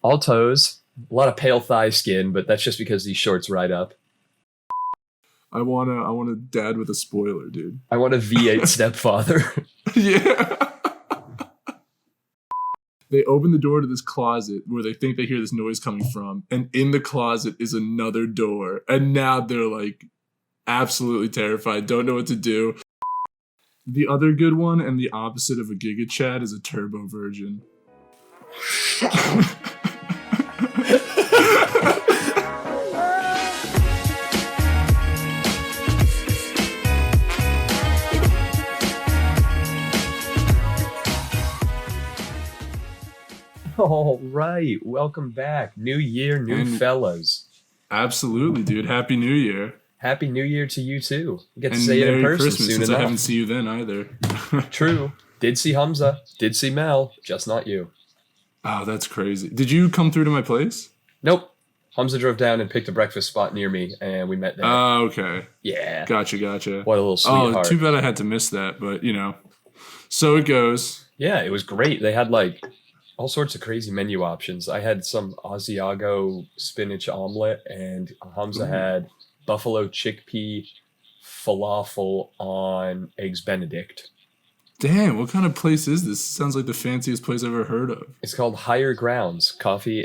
All toes, a lot of pale thigh skin, but that's just because these shorts ride up. I want a dad with a spoiler, dude. I want a V8 stepfather. Yeah. They open the door to this closet where they think they hear this noise coming from, and in the closet is another door. And now they're like absolutely terrified, don't know what to do. The other good one and the opposite of a GigaChad is a turbo virgin. All right, welcome back. New year, new fellas. Absolutely, dude. Happy New Year. Happy New Year to you too. We get to And say it in Merry person Christmas, soon since enough. I haven't seen you then either. True. Did see Hamza. Did see Mel. Just not you. Oh, that's crazy. Did you come through to my place? Nope. Hamza drove down and picked a breakfast spot near me, and we met there. Oh, okay. Yeah. Gotcha. What a little sweetheart. Oh, too bad I had to miss that, but you know. So it goes. Yeah, it was great. They had like all sorts of crazy menu options. I had some Asiago spinach omelet, and Hamza had buffalo chickpea falafel on eggs Benedict. Damn, what kind of place is this? Sounds like the fanciest place I've ever heard of. It's called Higher Grounds Coffee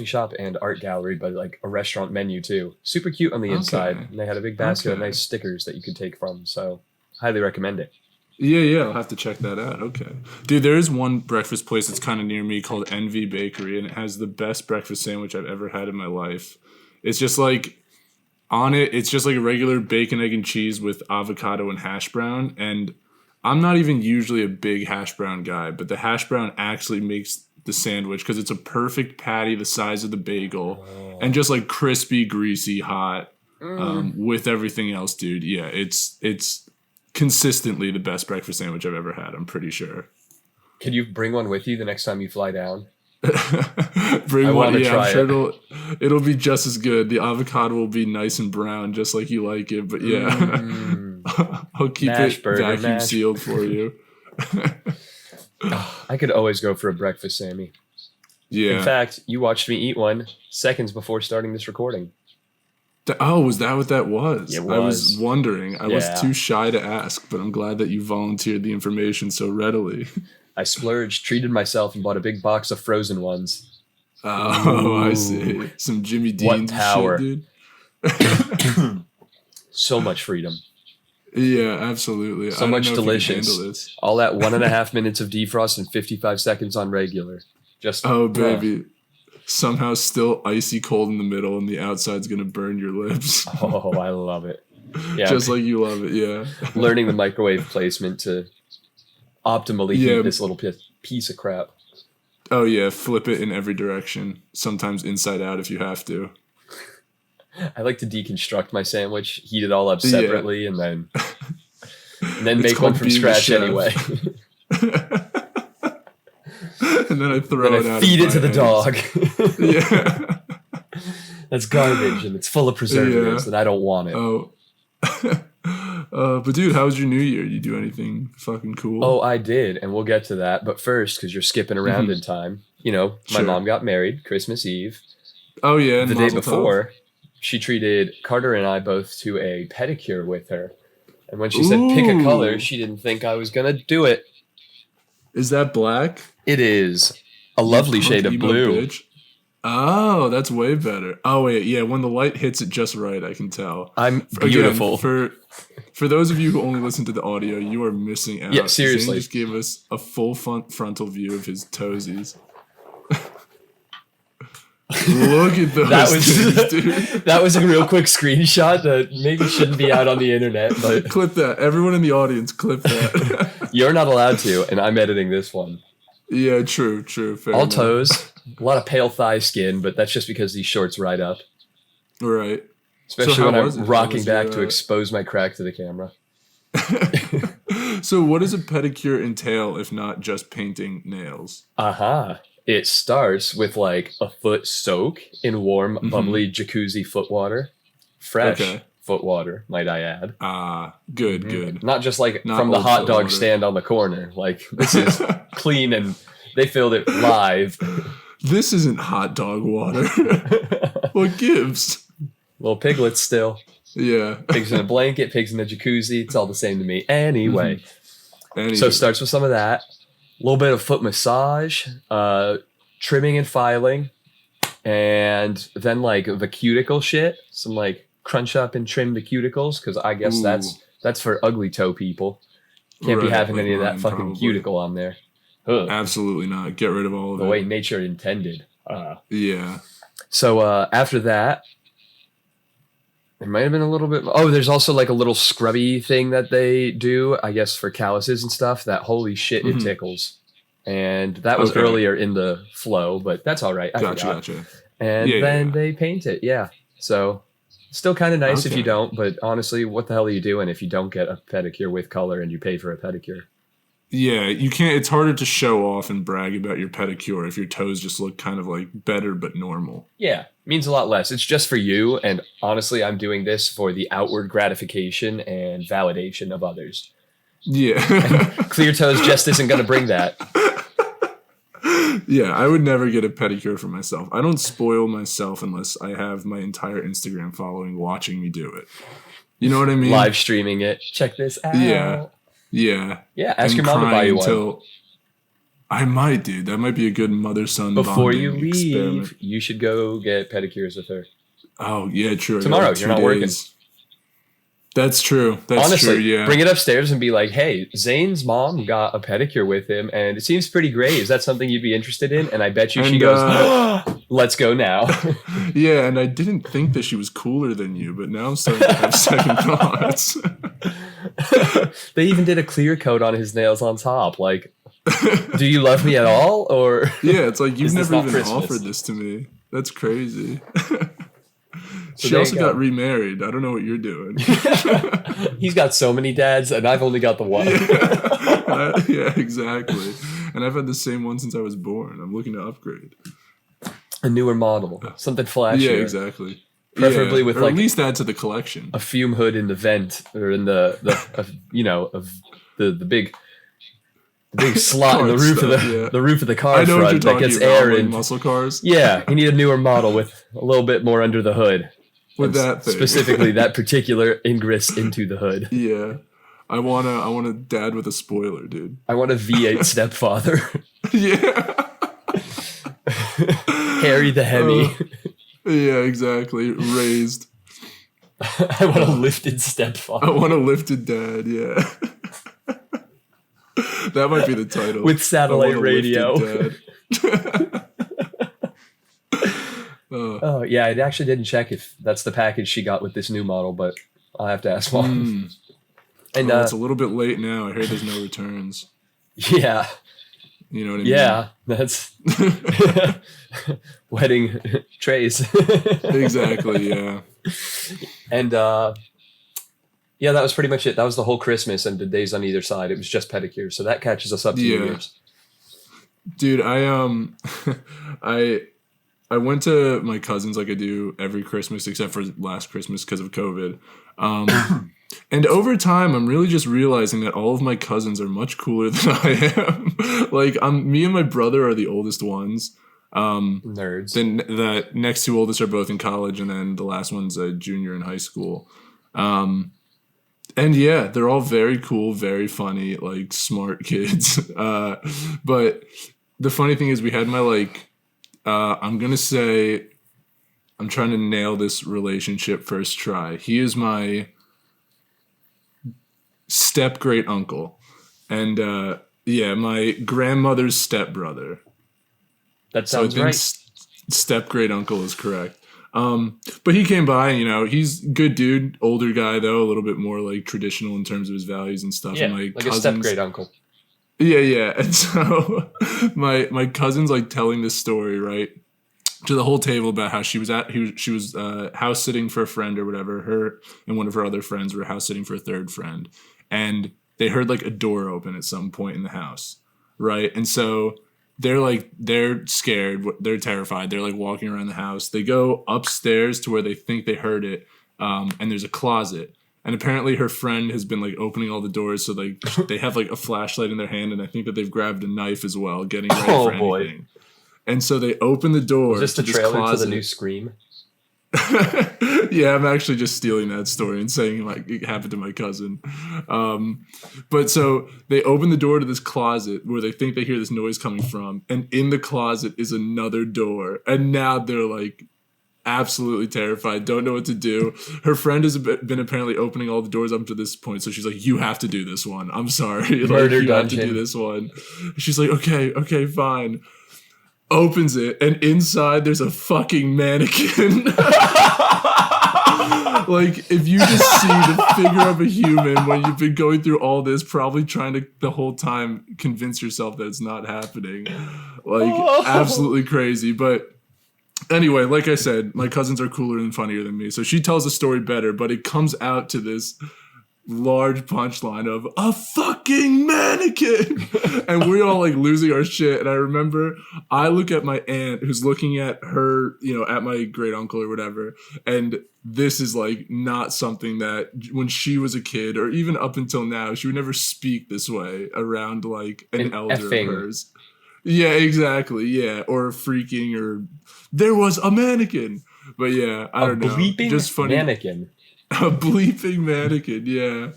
shop and art gallery, but like a restaurant menu too. Super cute on the inside. And they had a big basket of nice stickers that you could take from. So highly recommend it. Yeah, I'll have to check that out. Okay. Dude, there is one breakfast place that's kind of near me called Envy Bakery, and it has the best breakfast sandwich I've ever had in my life. It's just like, on it, it's just like a regular bacon, egg, and cheese with avocado and hash brown, and I'm not even usually a big hash brown guy, but the hash brown actually makes the sandwich because it's a perfect patty the size of the bagel and just like crispy, greasy, hot with everything else, dude. Yeah, it's consistently the best breakfast sandwich I've ever had, I'm pretty sure. Can you bring one with you the next time you fly down? Bring one, yeah, I'm sure it'll be just as good. The avocado will be nice and brown, just like you like it, but yeah. I'll keep it vacuum sealed for you. I could always go for a breakfast Sammy. Yeah. In fact, you watched me eat one seconds before starting this recording. Oh, was that what that was? It was. I was wondering. I was too shy to ask, but I'm glad that you volunteered the information so readily. I splurged, treated myself, and bought a big box of frozen ones. Oh, I see. Some Jimmy Dean's shit, dude. So much freedom. Yeah, absolutely. So much delicious. All that 1.5 minutes of defrost and 55 seconds on regular. Just baby. Somehow still icy cold in the middle, and the outside's gonna burn your lips. Oh, I love it. Yeah, just like you love it. Yeah. Learning the microwave placement to optimally heat this little piece of crap. Oh yeah, flip it in every direction. Sometimes inside out if you have to. I like to deconstruct my sandwich, heat it all up separately, and then make one from scratch anyway. And then I throw it out. Feed it to the dog. Yeah. That's garbage, and it's full of preservatives, and I don't want it. Oh. But dude, how was your New Year? You do anything fucking cool? Oh, I did, and we'll get to that. But first, because you're skipping around in time, you know, my mom got married Christmas Eve. Oh yeah, the day before. She treated Carter and I both to a pedicure with her. And when she said pick a color, she didn't think I was going to do it. Is that black? It is. A lovely shade of blue. Bitch. Oh, that's way better. Oh, wait. Yeah, when the light hits it just right, I can tell. I'm beautiful. Again, for those of you who only listen to the audio, you are missing out. Yeah, seriously. Zane just gave us a full frontal view of his toesies. Look at those things, dude. That was a real quick screenshot that maybe shouldn't be out on the internet, but clip that. Everyone in the audience, clip that. You're not allowed to, and I'm editing this one. Yeah, true. Fair All enough. toes, a lot of pale thigh skin, but that's just because these shorts ride up. Right. Especially when I'm rocking back to expose my crack to the camera. So what does a pedicure entail if not just painting nails? It starts with like a foot soak in warm, bubbly jacuzzi foot water. Fresh foot water, might I add. Good. Not just like from the hot dog stand on the corner. Like this is clean, and they filled it live. This isn't hot dog water. What gives? Little piglets still. Yeah. Pigs in a blanket, pigs in a jacuzzi. It's all the same to me. Anyway. So it starts with some of that. A little bit of foot massage, trimming and filing, and then like the cuticle shit. Some like crunch up and trim the cuticles, because I guess that's for ugly toe people. Can't be having any of that fucking cuticle on there. Ugh. Absolutely not. Get rid of all of it. The way nature intended. Yeah. So after that, there might have been a little bit. Oh, there's also like a little scrubby thing that they do, I guess, for calluses and stuff. That holy shit, it tickles. And that was earlier in the flow, but that's all right. I forgot. Gotcha. And then they paint it. Yeah. So still kind of nice if you don't. But honestly, what the hell are you doing if you don't get a pedicure with color and you pay for a pedicure? Yeah, you can't. It's harder to show off and brag about your pedicure if your toes just look kind of like better but normal. Yeah, means a lot less. It's just for you. And honestly, I'm doing this for the outward gratification and validation of others. Yeah. Clear toes just isn't going to bring that. Yeah, I would never get a pedicure for myself. I don't spoil myself unless I have my entire Instagram following watching me do it. You know what I mean? Live streaming it. Check this out. Yeah. Yeah, ask your mom to buy you one. I might, dude. That might be a good mother-son before you leave, experiment. You should go get pedicures with her. Oh, yeah, true. Tomorrow, you're not working. That's true. That's honestly, true, yeah. Bring it upstairs and be like, hey, Zane's mom got a pedicure with him, and it seems pretty great. Is that something you'd be interested in? And I bet you she goes, let's go now. Yeah, and I didn't think that she was cooler than you, but now I'm starting to have second thoughts. They even did a clear coat on his nails on top. Like, do you love me at all? Or yeah, it's like you've never even offered this to me. That's crazy. So she also got remarried. I don't know what you're doing. He's got so many dads, and I've only got the one. Yeah, exactly. And I've had the same one since I was born. I'm looking to upgrade. A newer model. Something flashier. Yeah, exactly. Preferably with or like at least add to the collection. A fume hood in the vent, or in the big slot in the roof of the roof of the car front that gets air in. Muscle cars. Yeah, you need a newer model with a little bit more under the hood. With that thing. Specifically, that particular ingress into the hood. Yeah, I want a dad with a spoiler, dude. I want a V8 stepfather. Yeah. Harry the Hemi. Yeah, exactly. Raised. I want a lifted stepfather. I want a lifted dad, yeah. That might be the title. With satellite radio. Oh, yeah, I actually didn't check if that's the package she got with this new model, but I'll have to ask Mom. And it's a little bit late now. I hear there's no returns. Yeah. You know what I mean? Yeah, that's wedding trays. Exactly, yeah. And yeah, that was pretty much it. That was the whole Christmas and the days on either side. It was just pedicure, so that catches us up to New Year's. Dude, I went to my cousin's like I do every Christmas except for last Christmas because of COVID. And over time, I'm really just realizing that all of my cousins are much cooler than I am. Like, me and my brother are the oldest ones. Nerds. Then the next two oldest are both in college, and then the last one's a junior in high school. And yeah, they're all very cool, very funny, like smart kids. But the funny thing is we had my I'm going to say I'm trying to nail this relationship first try. He is my step great uncle. And my grandmother's stepbrother. That sounds right. Step great uncle is correct. But he came by, he's a good dude, older guy though, a little bit more like traditional in terms of his values and stuff. Yeah, and my like a step great uncle. Yeah. And so my cousin's like telling this story, right, to the whole table about how she was house sitting for a friend or whatever. Her and one of her other friends were house sitting for a third friend, and they heard like a door open at some point in the house, right? And so they're scared, they're terrified. They're like walking around the house. They go upstairs to where they think they heard it, and there's a closet. And apparently her friend has been like opening all the doors, so like they have like a flashlight in their hand, and I think that they've grabbed a knife as well, getting ready for anything. And so they open the door. Is this the trailer to the new Scream? Yeah, I'm actually just stealing that story and saying like it happened to my cousin. But so they open the door to this closet where they think they hear this noise coming from, and in the closet is another door, and now they're like absolutely terrified, don't know what to do. Her friend has been apparently opening all the doors up to this point, so she's like, "You have to do this one. I'm sorry, like, you have to do this one." She's like, "Okay, fine." Opens it, and inside there's a fucking mannequin. Like, if you just see the figure of a human when you've been going through all this, probably trying to the whole time convince yourself that it's not happening. Like, absolutely crazy. But anyway, like I said, my cousins are cooler and funnier than me, so she tells the story better, but it comes out to this large punchline of a fucking mannequin. And we're all like losing our shit. And I remember I look at my aunt who's looking at her, you know, at my great uncle or whatever. And this is like not something that when she was a kid or even up until now, she would never speak this way around like an elder effing. of hers. Yeah, exactly. Yeah. Or freaking, or there was a mannequin. But yeah, I don't know. Just funny. Mannequin. A bleeping mannequin, yeah.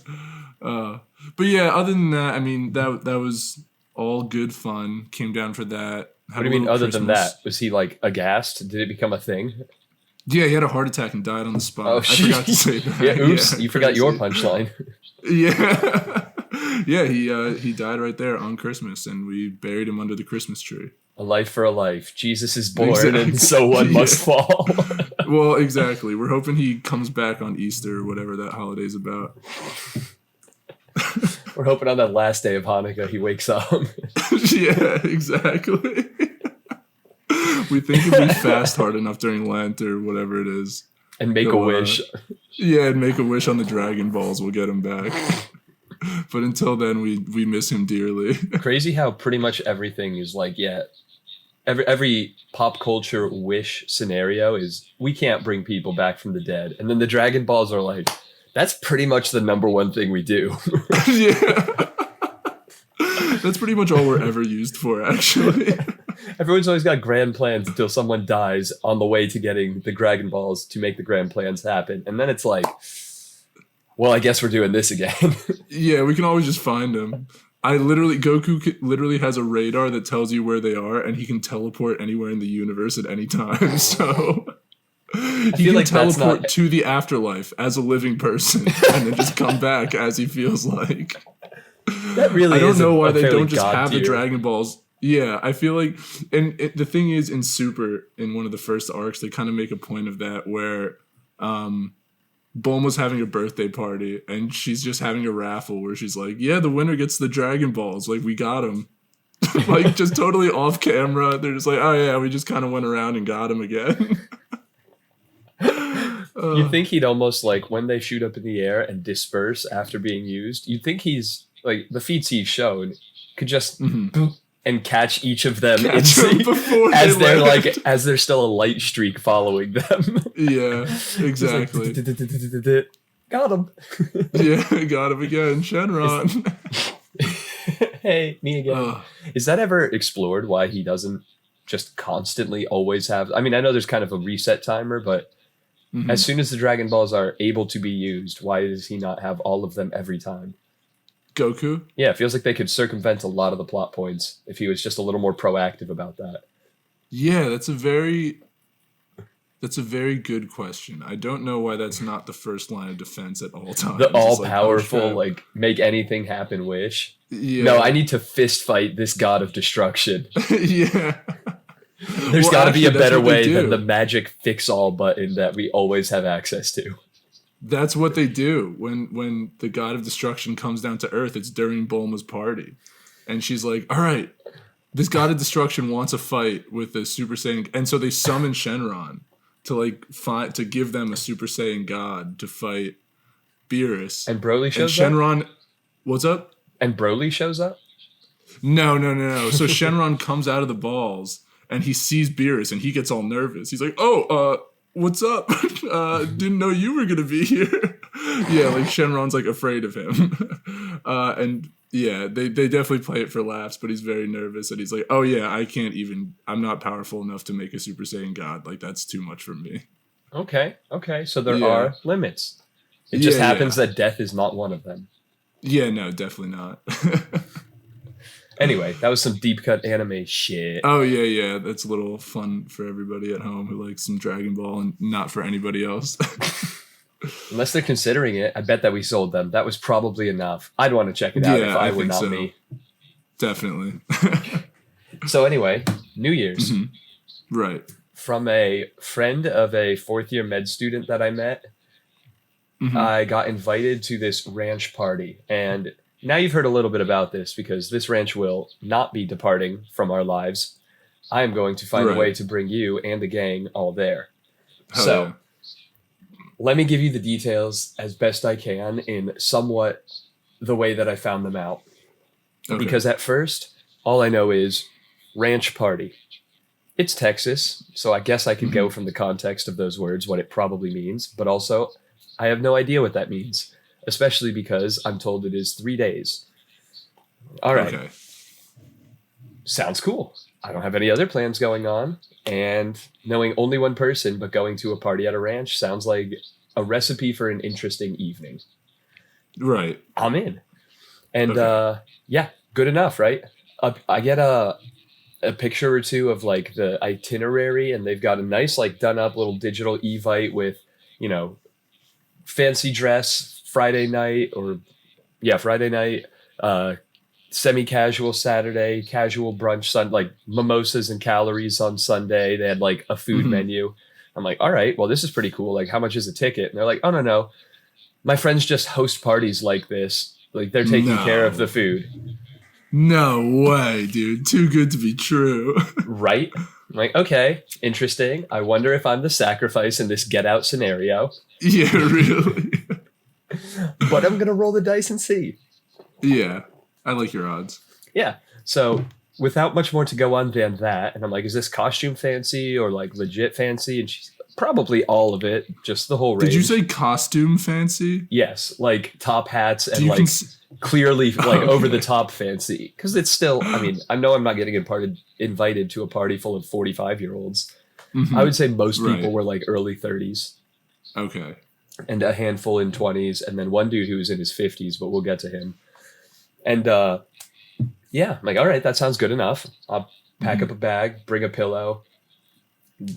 But yeah, other than that, I mean, that was all good fun. Came down for that. What do you mean other than that? Was he like aghast? Did it become a thing? Yeah, he had a heart attack and died on the spot. Oh, I forgot to say that. Yeah, oops, yeah, you forgot your punchline. Yeah. Yeah, he died right there on Christmas, and we buried him under the Christmas tree. A life for a life. Jesus is born, and so one must fall. Well, exactly. We're hoping he comes back on Easter or whatever that holiday's about. We're hoping on that last day of Hanukkah he wakes up. Yeah, exactly. We think if we fast hard enough during Lent or whatever it is. And make a wish. Yeah, and make a wish on the Dragginballz. We'll get him back. But until then, we miss him dearly. Crazy how pretty much everything is like, yeah, every pop culture wish scenario is we can't bring people back from the dead. And then the Dragginballz are like, that's pretty much the number one thing we do. Yeah. That's pretty much all we're ever used for, actually. Everyone's always got grand plans until someone dies on the way to getting the Dragginballz to make the grand plans happen. And then it's like, well, I guess we're doing this again. Yeah, we can always just find them. Goku literally has a radar that tells you where they are, and he can teleport anywhere in the universe at any time. So he can like teleport to the afterlife as a living person and then just come back as he feels like. That really I don't know why they don't just have the Dragginballz. Yeah, I feel like, and the thing is, in Super, in one of the first arcs, they kind of make a point of that where Bulma's having a birthday party, and she's just having a raffle where she's like, yeah, the winner gets the Dragginballz. Like, we got him. Like, just totally off camera. They're just like, oh, yeah, we just kind of went around and got him again. You think he'd almost, like, when they shoot up in the air and disperse after being used, you'd think he's, like, the feats he's shown could just boop, and catch each of them as they're like, as there's still a light streak following them. Yeah, exactly. Got him. Yeah, got him again, Shenron. Hey, me again. Is that ever explored why he doesn't just constantly always have? I mean, I know there's kind of a reset timer, but as soon as the Dragginballz are able to be used, why does he not have all of them every time? Goku? Yeah, it feels like they could circumvent a lot of the plot points if he was just a little more proactive about that. Yeah, that's a very good question. I don't know why that's not the first line of defense at all times. The all-powerful, like, make anything happen wish. Yeah. No, I need to fist fight this god of destruction. Yeah. There's got to be a better way than the magic fix-all button that we always have access to. That's what they do when the god of destruction comes down to Earth. It's during Bulma's party, and she's like, "All right, this god of destruction wants a fight with the Super Saiyan," and so they summon Shenron to give them a Super Saiyan god to fight Beerus. And Broly shows up. And Shenron, what's up? And Broly shows up. No. So Shenron comes out of the balls and he sees Beerus and he gets all nervous. He's like, "Oh, what's up? Didn't know you were gonna be here." Yeah, like Shenron's like afraid of him. And Yeah, they definitely play it for laughs, but he's very nervous and he's like, "Oh yeah, I'm not powerful enough to make a Super Saiyan God. Like that's too much for me." Okay, okay. So there Yeah. are limits. It just Yeah, happens yeah. that death is not one of them. Yeah, no, definitely not. Anyway, that was some deep cut anime shit. Oh yeah, yeah. That's a little fun for everybody at home who likes some Dragon Ball and not for anybody else. Unless they're considering it, I bet that we sold them. That was probably enough. I'd want to check it out if I were think not so. me. Definitely. So anyway, New Year's. Right. From a friend of a fourth year med student that I met, I got invited to this ranch party. And now you've heard a little bit about this because this ranch will not be departing from our lives. I am going to find a way to bring you and the gang all there. So let me give you the details as best I can in somewhat the way that I found them out. Okay. Because at first, all I know is ranch party. It's Texas, so I guess I could go from the context of those words, what it probably means, but also I have no idea what that means, especially because I'm told it is 3 days. All right. Okay. Sounds cool. I don't have any other plans going on, and knowing only one person but going to a party at a ranch sounds like a recipe for an interesting evening. Right. I'm in. And yeah, good enough, right? I get a picture or two of like the itinerary, and they've got a nice like done up little digital Evite with, you know, fancy dress Friday night, semi-casual Saturday, casual brunch like mimosas and calories on Sunday. They had like a food menu. I'm like, all right, well, this is pretty cool. Like, how much is a ticket? And they're like, oh, no. My friends just host parties like this. Like, they're taking care of the food. No way, dude. Too good to be true. Right? I'm like, okay, interesting. I wonder if I'm the sacrifice in this get out scenario. Yeah, really. But I'm going to roll the dice and see. Yeah, I like your odds. Yeah. So without much more to go on than that, and I'm like, is this costume fancy or like legit fancy? And she's probably all of it, just the whole range. Did you say costume fancy? Yes, like top hats and like clearly like over the top fancy. Because it's still, I mean, I know I'm not getting invited to a party full of 45-year-olds. I would say most people were like early 30s. Okay. And a handful in 20s, and then one dude who was in his 50s, but we'll get to him. And yeah, I'm like, all right, that sounds good enough. I'll pack up a bag, bring a pillow.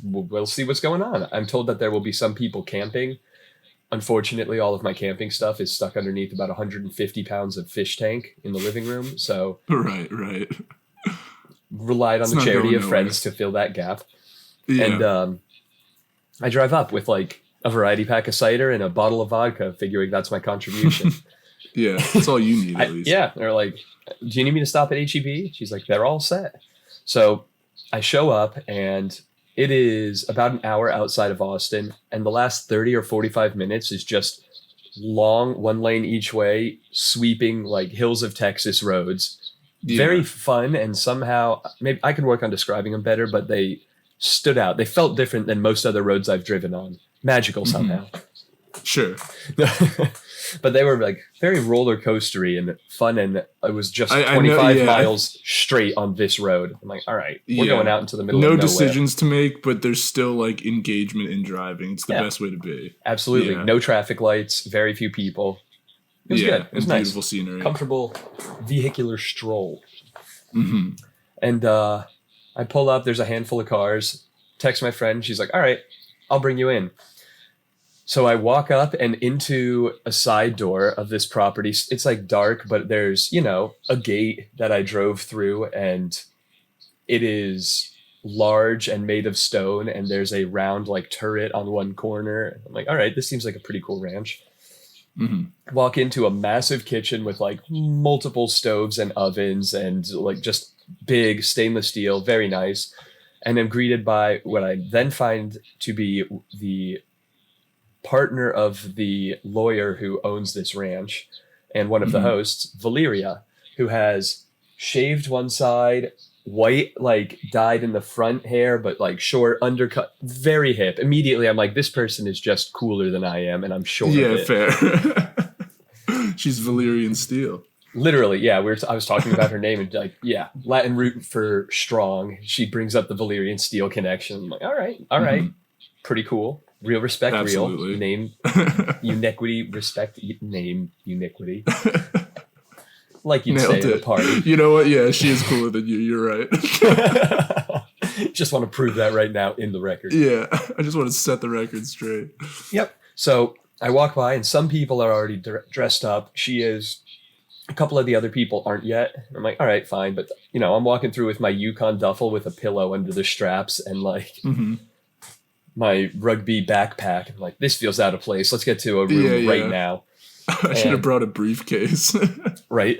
We'll see what's going on. I'm told that there will be some people camping. Unfortunately, all of my camping stuff is stuck underneath about 150 pounds of fish tank in the living room. So right. Relied on the charity of friends to fill that gap. Yeah. And I drive up with like a variety pack of cider and a bottle of vodka, figuring that's my contribution. Yeah, that's all you need at least. Yeah, they're like, do you need me to stop at HEB? She's like, they're all set. So I show up, and it is about an hour outside of Austin, and the last 30 or 45 minutes is just long, one lane each way, sweeping like hills of Texas roads. Yeah. Very fun, and somehow, maybe I could work on describing them better, but they stood out. They felt different than most other roads I've driven on. Magical somehow. Sure. But they were like very roller coastery and fun, and it was just 25 miles straight on this road. I'm like, all right, we're going out into the middle of nowhere. No decisions to make, but there's still like engagement in driving. It's the best way to be. Absolutely. Yeah. No traffic lights, very few people. It was good. It was nice. Beautiful scenery. Comfortable vehicular stroll. And I pull up, there's a handful of cars, text my friend, she's like, all right, I'll bring you in. So I walk up and into a side door of this property. It's like dark, but there's, you know, a gate that I drove through, and it is large and made of stone. And there's a round like turret on one corner. I'm like, all right, this seems like a pretty cool ranch. Walk into a massive kitchen with like multiple stoves and ovens and like just big stainless steel, very nice. And I'm greeted by what I then find to be the partner of the lawyer who owns this ranch and one of the hosts, Valeria, who has shaved one side, white, like dyed in the front hair, but like short undercut, very hip. Immediately I'm like, this person is just cooler than I am, and I'm sure of it. Fair. She's Valyrian steel. Literally, yeah. I was talking about her name and like, yeah, Latin root for strong. She brings up the Valyrian steel connection. I'm like, all right, Mhm. pretty cool. Real respect, real Absolutely. name, uniquity, respect, name, uniquity. Like you'd say Nailed at a it. party. You know what? Yeah, she is cooler than you. You're right. Just want to prove that right now in the record. Yeah, I just want to set the record straight. Yep. So I walk by and some people are already dressed up. She is. A couple of the other people aren't yet. I'm like, all right, fine. But, I'm walking through with my Yukon duffel with a pillow under the straps and like Hmm. my rugby backpack. I'm like, this feels out of place. Let's get to a room right now. I should have brought a briefcase. Right.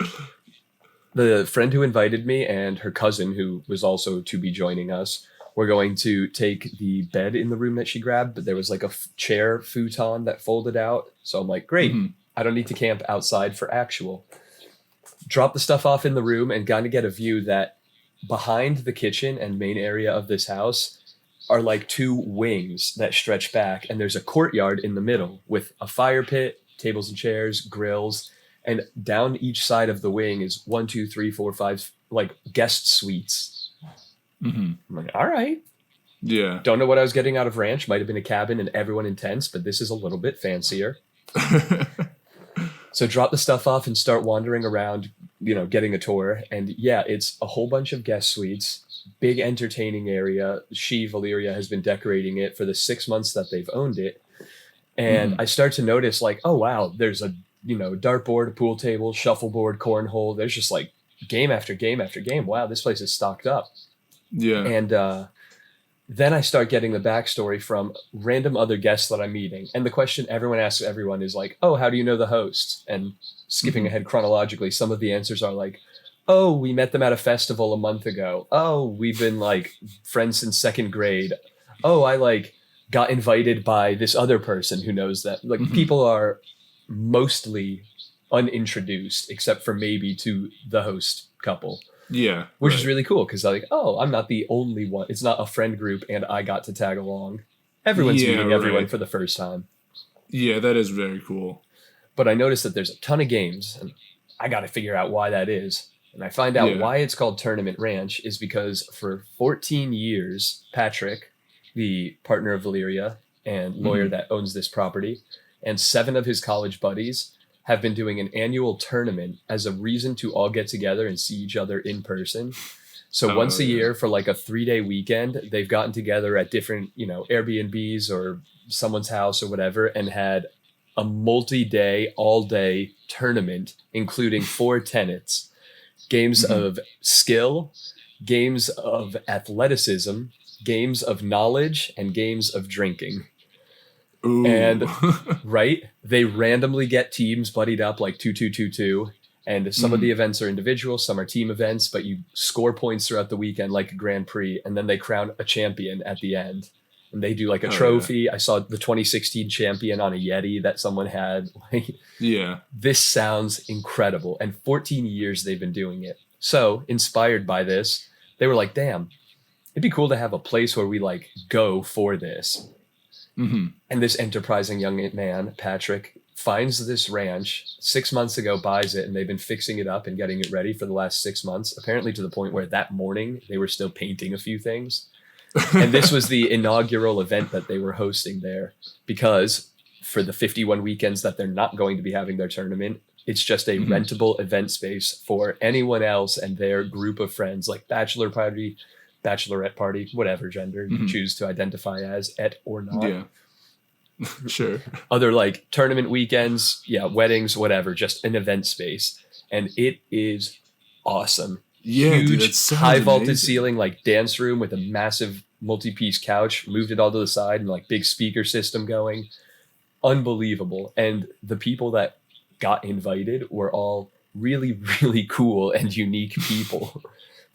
The friend who invited me and her cousin, who was also to be joining us, were going to take the bed in the room that she grabbed, but there was like a chair futon that folded out. So I'm like, great. Mhm. I don't need to camp outside for actual. Drop the stuff off in the room and kind of get a view that behind the kitchen and main area of this house are like two wings that stretch back, and there's a courtyard in the middle with a fire pit, tables and chairs, grills, and down each side of the wing is 1, 2, 3, 4, 5 like guest suites. Hmm. I'm like, all right. Yeah. Don't know what I was getting out of ranch. Might have been a cabin and everyone in tents, but this is a little bit fancier. So drop the stuff off and start wandering around, getting a tour. And yeah, it's a whole bunch of guest suites, big entertaining area. Valyria, has been decorating it for the 6 months that they've owned it. And I start to notice like, oh, wow, there's a, dartboard, a pool table, shuffleboard, cornhole. There's just like game after game after game. Wow, this place is stocked up. Yeah. And then I start getting the backstory from random other guests that I'm meeting. And the question everyone asks everyone is like, oh, how do you know the hosts? And skipping ahead chronologically, some of the answers are like, oh, we met them at a festival a month ago. Oh, we've been like friends since second grade. Oh, I like got invited by this other person who knows that. Like people are mostly unintroduced except for maybe to the host couple. Yeah. Which is really cool because like, oh, I'm not the only one. It's not a friend group and I got to tag along. Everyone's meeting everyone for the first time. Yeah, that is very cool. But I noticed that there's a ton of games and I got to figure out why that is. And I find out why it's called Tournament Ranch is because for 14 years, Patrick, the partner of Valyria and lawyer that owns this property, and 7 of his college buddies have been doing an annual tournament as a reason to all get together and see each other in person. So once a year for like a 3-day weekend, they've gotten together at different, Airbnbs or someone's house or whatever and had a multi-day, all-day tournament, including 4 tenets, games of skill, games of athleticism, games of knowledge, and games of drinking. Ooh. And right, they randomly get teams buddied up like 2-2-2-2, and some of the events are individual, some are team events, but you score points throughout the weekend like a Grand Prix, and then they crown a champion at the end. And they do like a trophy. Yeah. I saw the 2016 champion on a Yeti that someone had. Yeah. This sounds incredible. And 14 years they've been doing it. So inspired by this, they were like, damn, it'd be cool to have a place where we like go for this. And this enterprising young man, Patrick, finds this ranch 6 months ago, buys it, and they've been fixing it up and getting it ready for the last 6 months, apparently to the point where that morning they were still painting a few things. And this was the inaugural event that they were hosting there because for the 51 weekends that they're not going to be having their tournament, it's just a rentable event space for anyone else and their group of friends, like bachelor party, bachelorette party, whatever gender you choose to identify as, et or not. Yeah. Sure. Other like tournament weekends, weddings, whatever, just an event space. And it is awesome. Yeah, huge, dude, high vaulted ceiling, like dance room with a massive multi-piece couch, moved it all to the side and like big speaker system going. Unbelievable. And the people that got invited were all really, really cool and unique people.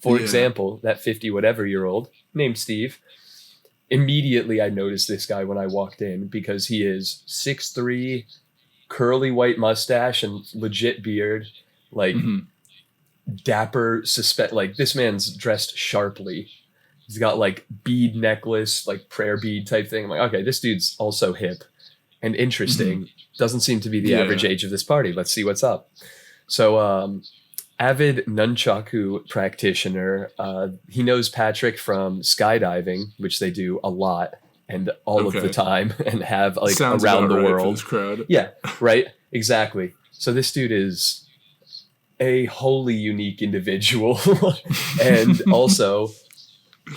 For example, that 50 whatever year old named Steve, immediately I noticed this guy when I walked in because he is 6'3", curly white mustache and legit beard, like dapper like this man's dressed sharply. He's got like bead necklace, like prayer bead type thing. I'm like, okay, this dude's also hip and interesting. Doesn't seem to be the average age of this party. Let's see what's up. So, avid nunchaku practitioner. He knows Patrick from skydiving, which they do a lot and all of the time, and have like Sounds around the right world. for this crowd. Yeah, right. Exactly. So this dude is a wholly unique individual, and also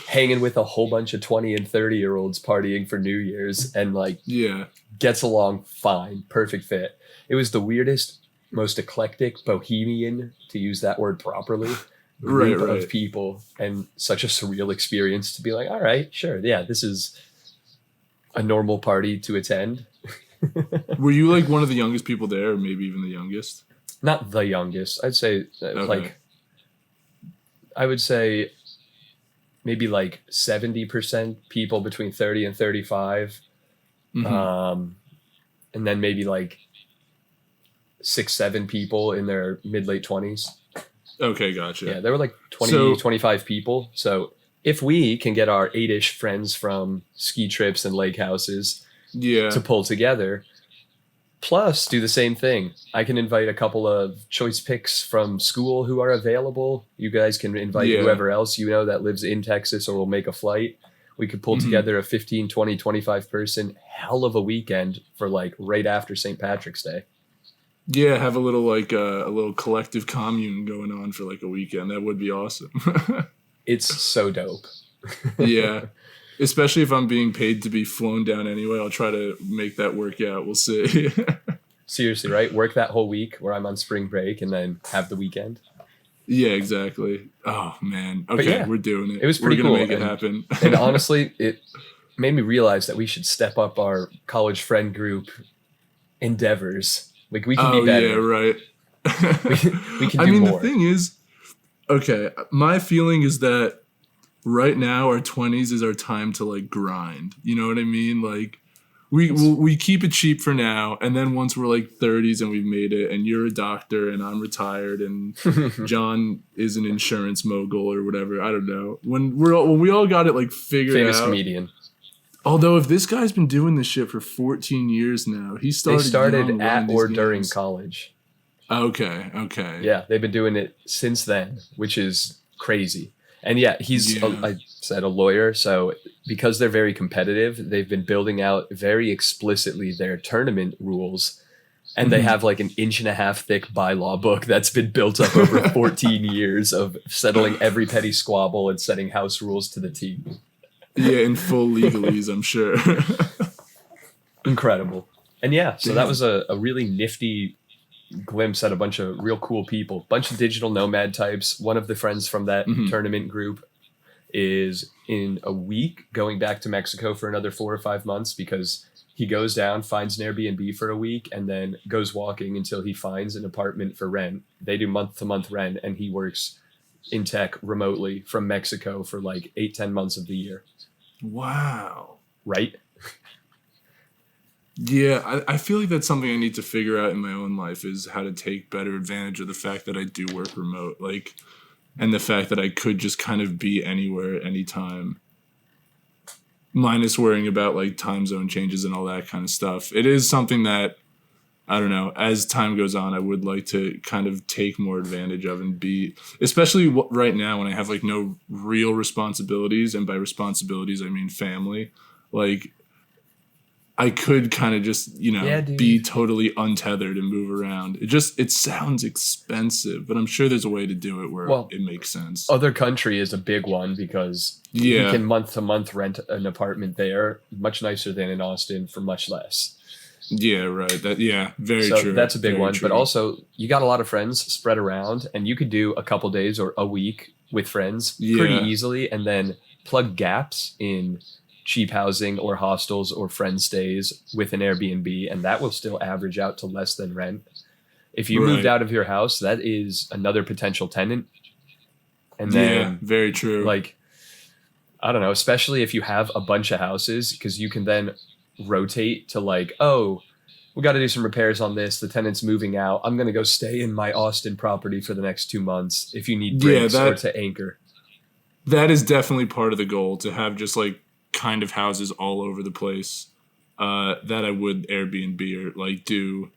hanging with a whole bunch of 20 and 30-year-olds partying for New Year's, and like gets along fine, perfect fit. It was the weirdest, most eclectic, bohemian, to use that word properly, group of people, and such a surreal experience to be like, all right, sure, yeah, this is a normal party to attend. Were you like one of the youngest people there, or maybe even the youngest? Not the youngest. I'd say like, I would say maybe like 70% people between 30 and 35. And then maybe like 6-7 people in their mid-late 20s. Okay, gotcha. Yeah, there were like 25 people. So if we can get our 8-ish friends from ski trips and lake houses to pull together, plus do the same thing, I can invite a couple of choice picks from school who are available. You guys can invite whoever else you know that lives in Texas or will make a flight. We could pull together a 15, 20, 25 person hell of a weekend for like right after St. Patrick's Day. Yeah, have a little like a little collective commune going on for like a weekend. That would be awesome. It's so dope. Yeah. Especially if I'm being paid to be flown down anyway, I'll try to make that work out. We'll see. Seriously, right? Work that whole week where I'm on spring break and then have the weekend. Yeah, exactly. Oh, man. Okay, we're doing it. It was pretty cool. We're going to make it happen. And honestly, it made me realize that we should step up our college friend group endeavors. Like, we can be better. Yeah, right. we can do more. The thing is, okay, my feeling is that right now our 20s is our time to like grind. You know what I mean? Like we keep it cheap for now, and then once we're like 30s and we've made it, and you're a doctor and I'm retired and John is an insurance mogul or whatever, I don't know. When we all got it like figured out. Famous comedian. Although if this guy's been doing this shit for 14 years now, they started at or during college. Okay. Yeah, they've been doing it since then, which is crazy. And yeah, he's, I said, a lawyer. So because they're very competitive, they've been building out very explicitly their tournament rules. And they have like an 1.5-inch thick bylaw book that's been built up over 14 years of settling every petty squabble and setting house rules to the T. Yeah, in full legalese, I'm sure. Incredible. And yeah, so that was a really nifty glimpse at a bunch of real cool people, bunch of digital nomad types. One of the friends from that tournament group is in a week going back to Mexico for another 4 or 5 months, because he goes down, finds an Airbnb for a week, and then goes walking until he finds an apartment for rent. They do month-to-month rent, and he works in tech remotely from Mexico for like 8-10 months of the year. Wow. Right? Yeah, I feel like that's something I need to figure out in my own life, is how to take better advantage of the fact that I do work remote, like, and the fact that I could just kind of be anywhere at any time, minus worrying about like time zone changes and all that kind of stuff. It is something that, I don't know, as time goes on, I would like to kind of take more advantage of and be, especially right now when I have like no real responsibilities, and by responsibilities I mean family, like I could kind of just, be totally untethered and move around. It sounds expensive, but I'm sure there's a way to do it where it makes sense. Other country is a big one, because you can month to month rent an apartment there, much nicer than in Austin, for much less. Yeah, right. Very true. That's a big very one. true. But also, you got a lot of friends spread around, and you could do a couple days or a week with friends pretty easily, and then plug gaps in cheap housing or hostels or friend stays with an Airbnb, and that will still average out to less than rent. If you moved out of your house, that is another potential tenant. And then, very true. Like, I don't know, especially if you have a bunch of houses, because you can then rotate to like, oh, we got to do some repairs on this. The tenant's moving out. I'm going to go stay in my Austin property for the next 2 months if you need breaks or to anchor. That is definitely part of the goal, to have just like kind of houses all over the place that I would Airbnb or like do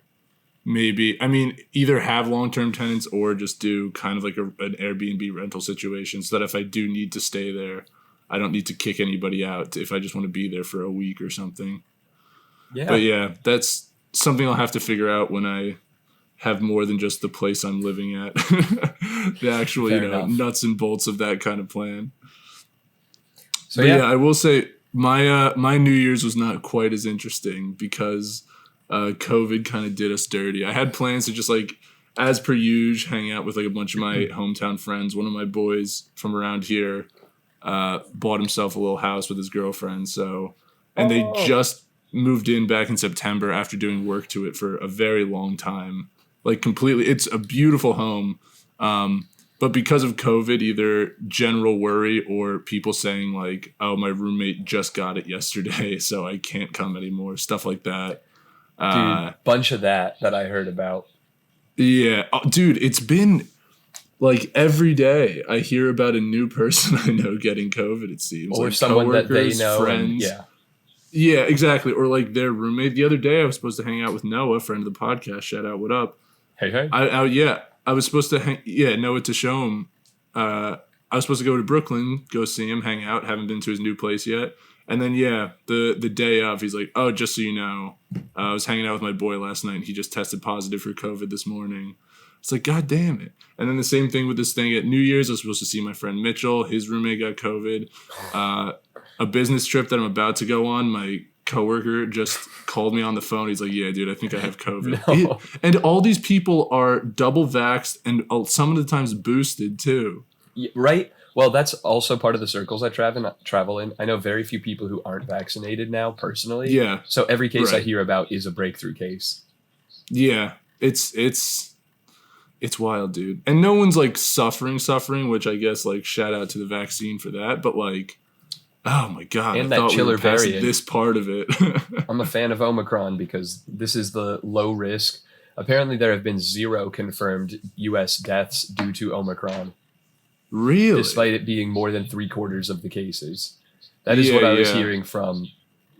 maybe, I mean, either have long-term tenants or just do kind of like an Airbnb rental situation so that if I do need to stay there, I don't need to kick anybody out if I just want to be there for a week or something. Yeah. But yeah, that's something I'll have to figure out when I have more than just the place I'm living at. The actual, Fair enough. nuts and bolts of that kind of plan. So But yeah, yeah, I will say my New Year's was not quite as interesting because COVID kind of did us dirty. I had plans to just like, as per usual, hang out with like a bunch of my hometown friends. One of my boys from around here bought himself a little house with his girlfriend. And they just moved in back in September after doing work to it for a very long time. Like completely, it's a beautiful home. But because of COVID, either general worry or people saying like, oh, my roommate just got it yesterday, so I can't come anymore. Stuff like that. dude, bunch of that I heard about. Yeah. Oh, dude, it's been like every day I hear about a new person I know getting COVID, it seems. Or like someone that they coworkers, know. friends. Yeah. Yeah, exactly. Or like their roommate. The other day I was supposed to hang out with Noah, friend of the podcast. Shout out, what up? Hey. I was supposed to Noah to show him. I was supposed to go to Brooklyn, go see him, hang out. Haven't been to his new place yet. And then the day of, he's like, "Oh, just so you know, I was hanging out with my boy last night, and he just tested positive for COVID this morning." It's like, God damn it! And then the same thing with this thing at New Year's. I was supposed to see my friend Mitchell. His roommate got COVID. A business trip that I'm about to go on, my coworker just called me on the phone. He's like, "Yeah, dude, I think I have COVID." No. And all these people are double vaxxed and some of the times boosted too. Yeah, right. Well, that's also part of the circles I travel in. I know very few people who aren't vaccinated now personally. Yeah. So every case I Right. hear about is a breakthrough case. Yeah, it's wild, dude. And no one's like suffering, which I guess like shout out to the vaccine for that. But like, oh my God, And I that thought chiller we were past variant. this part of it. I'm a fan of Omicron because this is the low risk. Apparently, there have been 0 confirmed U.S. deaths due to Omicron, Really? despite it being more than 3/4 of the cases. That is what I was hearing from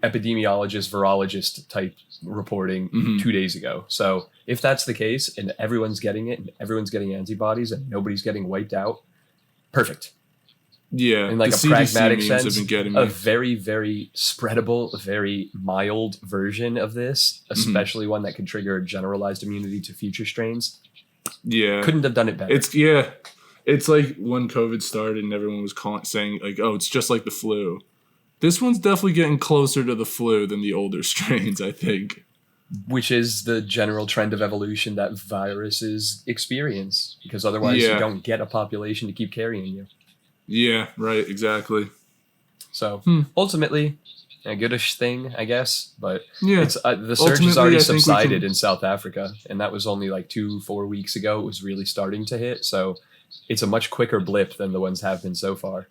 epidemiologist, virologist type reporting 2 days ago. So if that's the case and everyone's getting it and everyone's getting antibodies and nobody's getting wiped out, perfect. Yeah, In like the a CDC pragmatic memes have sense, been getting a me. very, very spreadable, very mild version of this, especially one that could trigger generalized immunity to future strains. Yeah, Couldn't have done it better. It's like when COVID started and everyone was saying like, "Oh, it's just like the flu." This one's definitely getting closer to the flu than the older strains, I think. Which is the general trend of evolution that viruses experience, because otherwise Yeah. you don't get a population to keep carrying you. Yeah, right, exactly. So ultimately, a goodish thing, I guess. But Yeah, it's the surge has Ultimately, already I think we subsided can- in South Africa, and that was only like 2-4 weeks ago. It was really starting to hit, so it's a much quicker blip than the ones have been so far.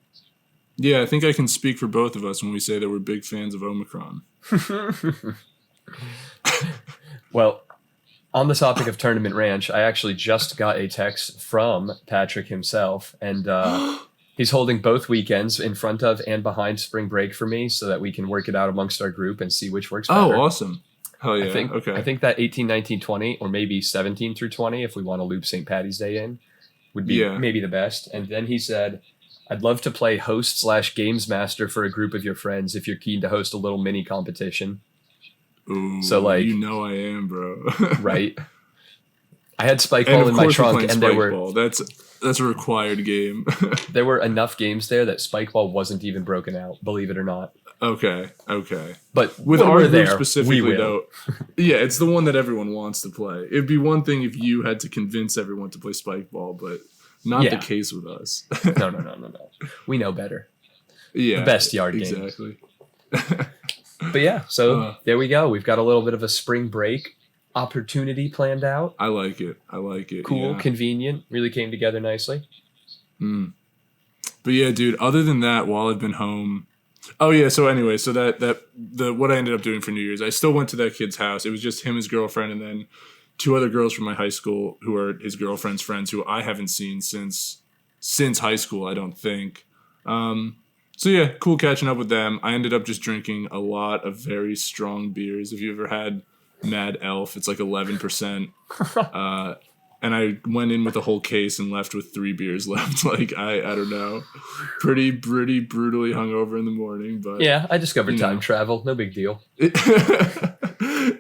yeah, I think I can speak for both of us when we say that we're big fans of Omicron. Well, on the topic of Tournament Ranch, I actually just got a text from Patrick himself, and he's holding both weekends in front of and behind spring break for me so that we can work it out amongst our group and see which works better. Oh, awesome. Hell yeah. Okay. I think that 18, 19, 20, or maybe 17 through 20, if we want to loop St. Patty's Day in, would be maybe the best. And then he said, I'd love to play host/games master for a group of your friends if you're keen to host a little mini competition. Ooh, So, like, you know I am, bro. Right? I had Spike And Ball of in my course we're trunk, playing and there Spike were Ball. That's a required game. there were enough games there that Spike Ball wasn't even broken out, believe it or not. Okay. But With when our we're group there, specifically, we will. though, yeah, it's the one that everyone wants to play. It'd be one thing if you had to convince everyone to play Spike Ball, but not the case with us. No. We know better. Yeah, The best yard game. exactly. But yeah, so there we go. We've got a little bit of a spring break opportunity planned out. I like it. Cool, yeah. convenient, really came together nicely. But yeah, dude, other than that, while I've been home. Oh yeah, so anyway, so what I ended up doing for New Year's, I still went to that kid's house. It was just him, his girlfriend, and then 2 other girls from my high school who are his girlfriend's friends who I haven't seen since high school, I don't think. So yeah, cool catching up with them. I ended up just drinking a lot of very strong beers. Have you ever had Mad Elf. It's like 11%. And I went in with a whole case and left with 3 beers left. Like, I don't know. Pretty brutally hungover in the morning. But yeah, I discovered time travel. No big deal.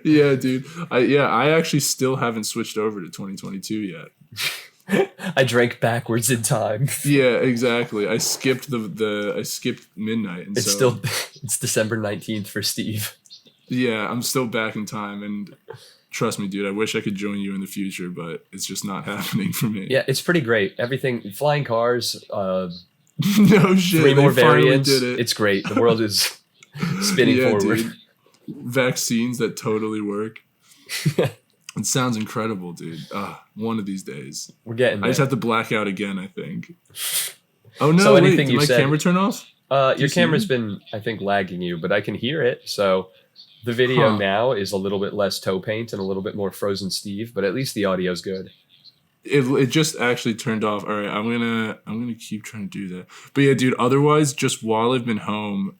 Yeah, dude. I actually still haven't switched over to 2022 yet. I drank backwards in time. Yeah, exactly. I skipped I skipped midnight. And It's December 19th for Steve. Yeah, I'm still back in time, and trust me, dude, I wish I could join you in the future, but it's just not happening for me. Yeah, it's pretty great. Everything, flying cars, No shit. 3 more they finally variants. did it. It's great. The world is spinning forward. Dude. Vaccines that totally work. It sounds incredible, dude. One of these days. We're getting there. I just have to black out again, I think. Oh, no, So wait, anything did you my said- camera turn off? Your camera's been, I think, lagging you, but I can hear it. So the video now is a little bit less toe paint and a little bit more frozen Steve, but at least the audio's good. It just actually turned off. All right, I'm gonna keep trying to do that. But yeah, dude, otherwise, just while I've been home,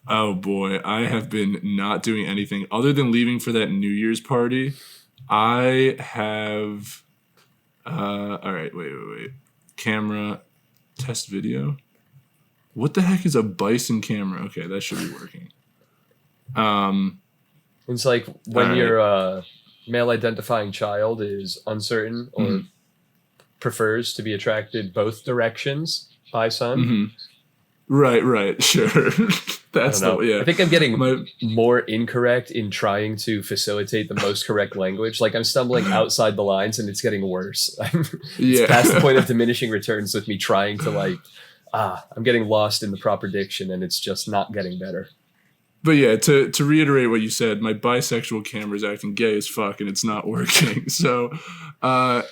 oh boy, I have been not doing anything other than leaving for that New Year's party. I have all right, wait. Camera test video. What the heck is a bison camera? Okay, that should be working. It's like when Alright. your male identifying child is uncertain or prefers to be attracted both directions by son. Right, sure. That's I don't know. yeah. I think I'm getting more incorrect in trying to facilitate the most correct language. Like I'm stumbling outside the lines and it's getting worse. It's past the point of diminishing returns with me trying to I'm getting lost in the proper diction and it's just not getting better. But yeah, to reiterate what you said, my bisexual camera is acting gay as fuck and it's not working. So, oh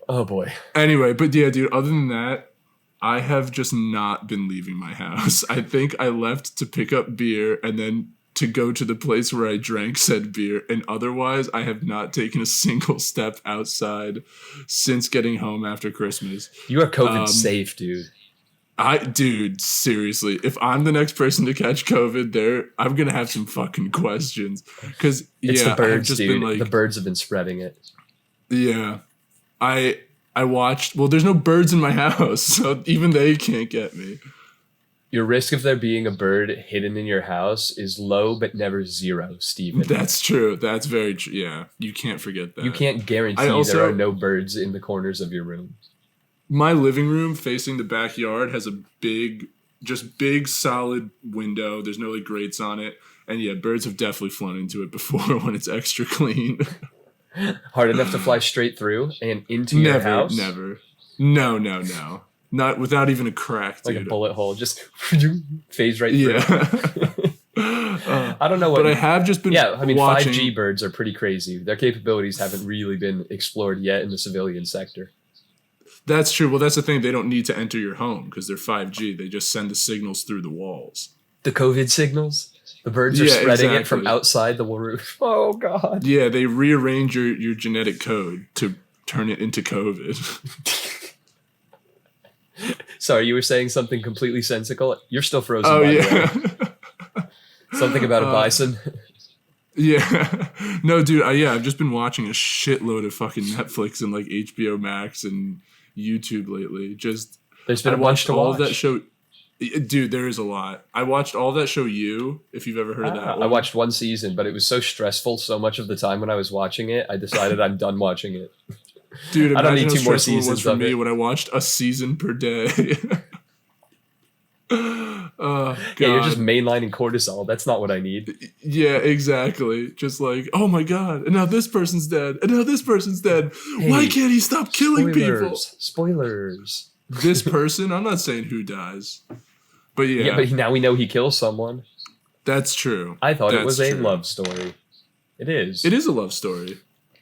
boy. Anyway, but yeah, dude, other than that, I have just not been leaving my house. I think I left to pick up beer and then to go to the place where I drank said beer. And otherwise, I have not taken a single step outside since getting home after Christmas. You are COVID safe, dude. Dude, seriously, if I'm the next person to catch COVID, I'm gonna have some fucking questions. Because It's the birds, I've just dude. been The birds have been spreading it. Yeah, I watched. Well, there's no birds in my house, so even they can't get me. Your risk of there being a bird hidden in your house is low, but never zero, Steven. That's true. That's very true. Yeah, you can't forget that. You can't guarantee there are no birds in the corners of your room. My living room facing the backyard has a big solid window. There's no grates on it. And yeah, birds have definitely flown into it before when it's extra clean. Hard enough to fly straight through and into your house? Never. No. Not without even a crack, dude. Like a bullet hole, just phase right through. Yeah. I don't know what. But I have just been watching. 5G birds are pretty crazy. Their capabilities haven't really been explored yet in the civilian sector. That's true. Well, that's the thing. They don't need to enter your home because they're 5G. They just send the signals through the walls. The COVID signals? The birds are spreading it from outside the roof. Oh, God. Yeah, they rearrange your genetic code to turn it into COVID. Sorry, you were saying something completely sensical? You're still frozen, Oh, by yeah. the way. Something about a bison? Yeah. No, dude, I've just been watching a shitload of fucking Netflix and HBO Max and YouTube lately. There's been a bunch to watch. All that show. Dude, there is a lot. I watched all that show You, if you've ever heard of that one. I watched one season, but it was so stressful so much of the time when I was watching it, I decided I'm done watching it. Dude, I don't need imagine 2 how more stressful it was seasons for of me it. when I watched a season per day. Oh, God. Yeah, you're just mainlining cortisol. That's not what I need. Yeah, exactly. Just like, oh my God, and now this person's dead, and now this person's dead. Hey, why can't he stop killing people? Spoilers. This person, I'm not saying who dies, but yeah. Yeah, but now we know he kills someone. That's true. I thought it was a true. love story. It is. It is a love story.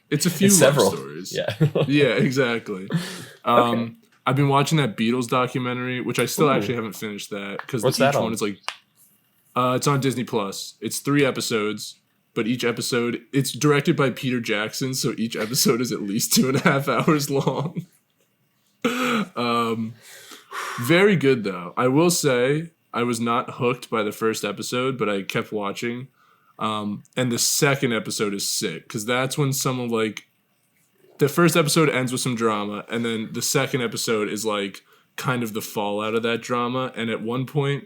It's a few It's love several. stories. Yeah. Yeah, exactly. Okay. I've been watching that Beatles documentary, which I still actually haven't finished that because What's each that one on? is it's on Disney Plus. It's 3 episodes, but each episode it's directed by Peter Jackson, so each episode is at least 2.5 hours long. Very good though. I will say I was not hooked by the first episode, but I kept watching. And the second episode is sick because that's when someone like the first episode ends with some drama, and then the second episode is like kind of the fallout of that drama. And at one point,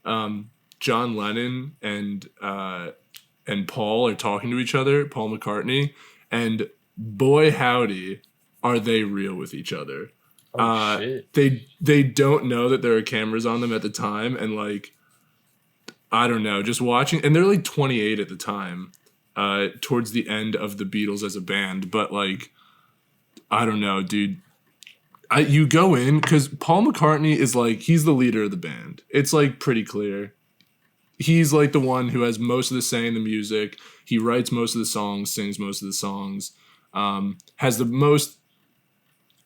John Lennon and Paul are talking to each other, Paul McCartney, and boy howdy, are they real with each other. Shit. They don't know that there are cameras on them at the time, and like I don't know, just watching, and they're like 28 at the time, towards the end of the Beatles as a band, but like I don't know, dude. You go in because Paul McCartney is like he's the leader of the band. It's like pretty clear. He's like the one who has most of the say in the music. He writes most of the songs, sings most of the songs, has the most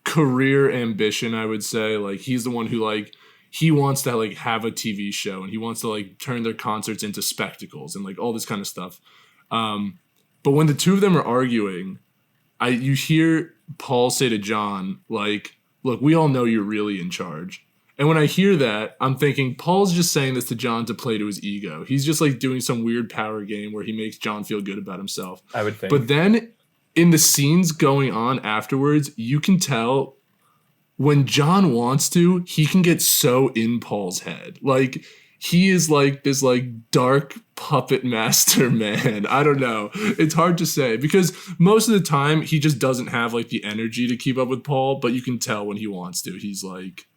career ambition, I would say. Like he's the one who like he wants to like have a TV show, and he wants to like turn their concerts into spectacles and like all this kind of stuff. But when the two of them are arguing, you hear Paul say to John, like, look, we all know you're really in charge. And when I hear that, I'm thinking Paul's just saying this to John to play to his ego. He's just like doing some weird power game where he makes John feel good about himself. I would think. But then in the scenes going on afterwards, you can tell when John wants to, he can get so in Paul's head. Like he is like this like dark puppet master man. I don't know. It's hard to say because most of the time he just doesn't have like the energy to keep up with Paul, but you can tell when he wants to. He's like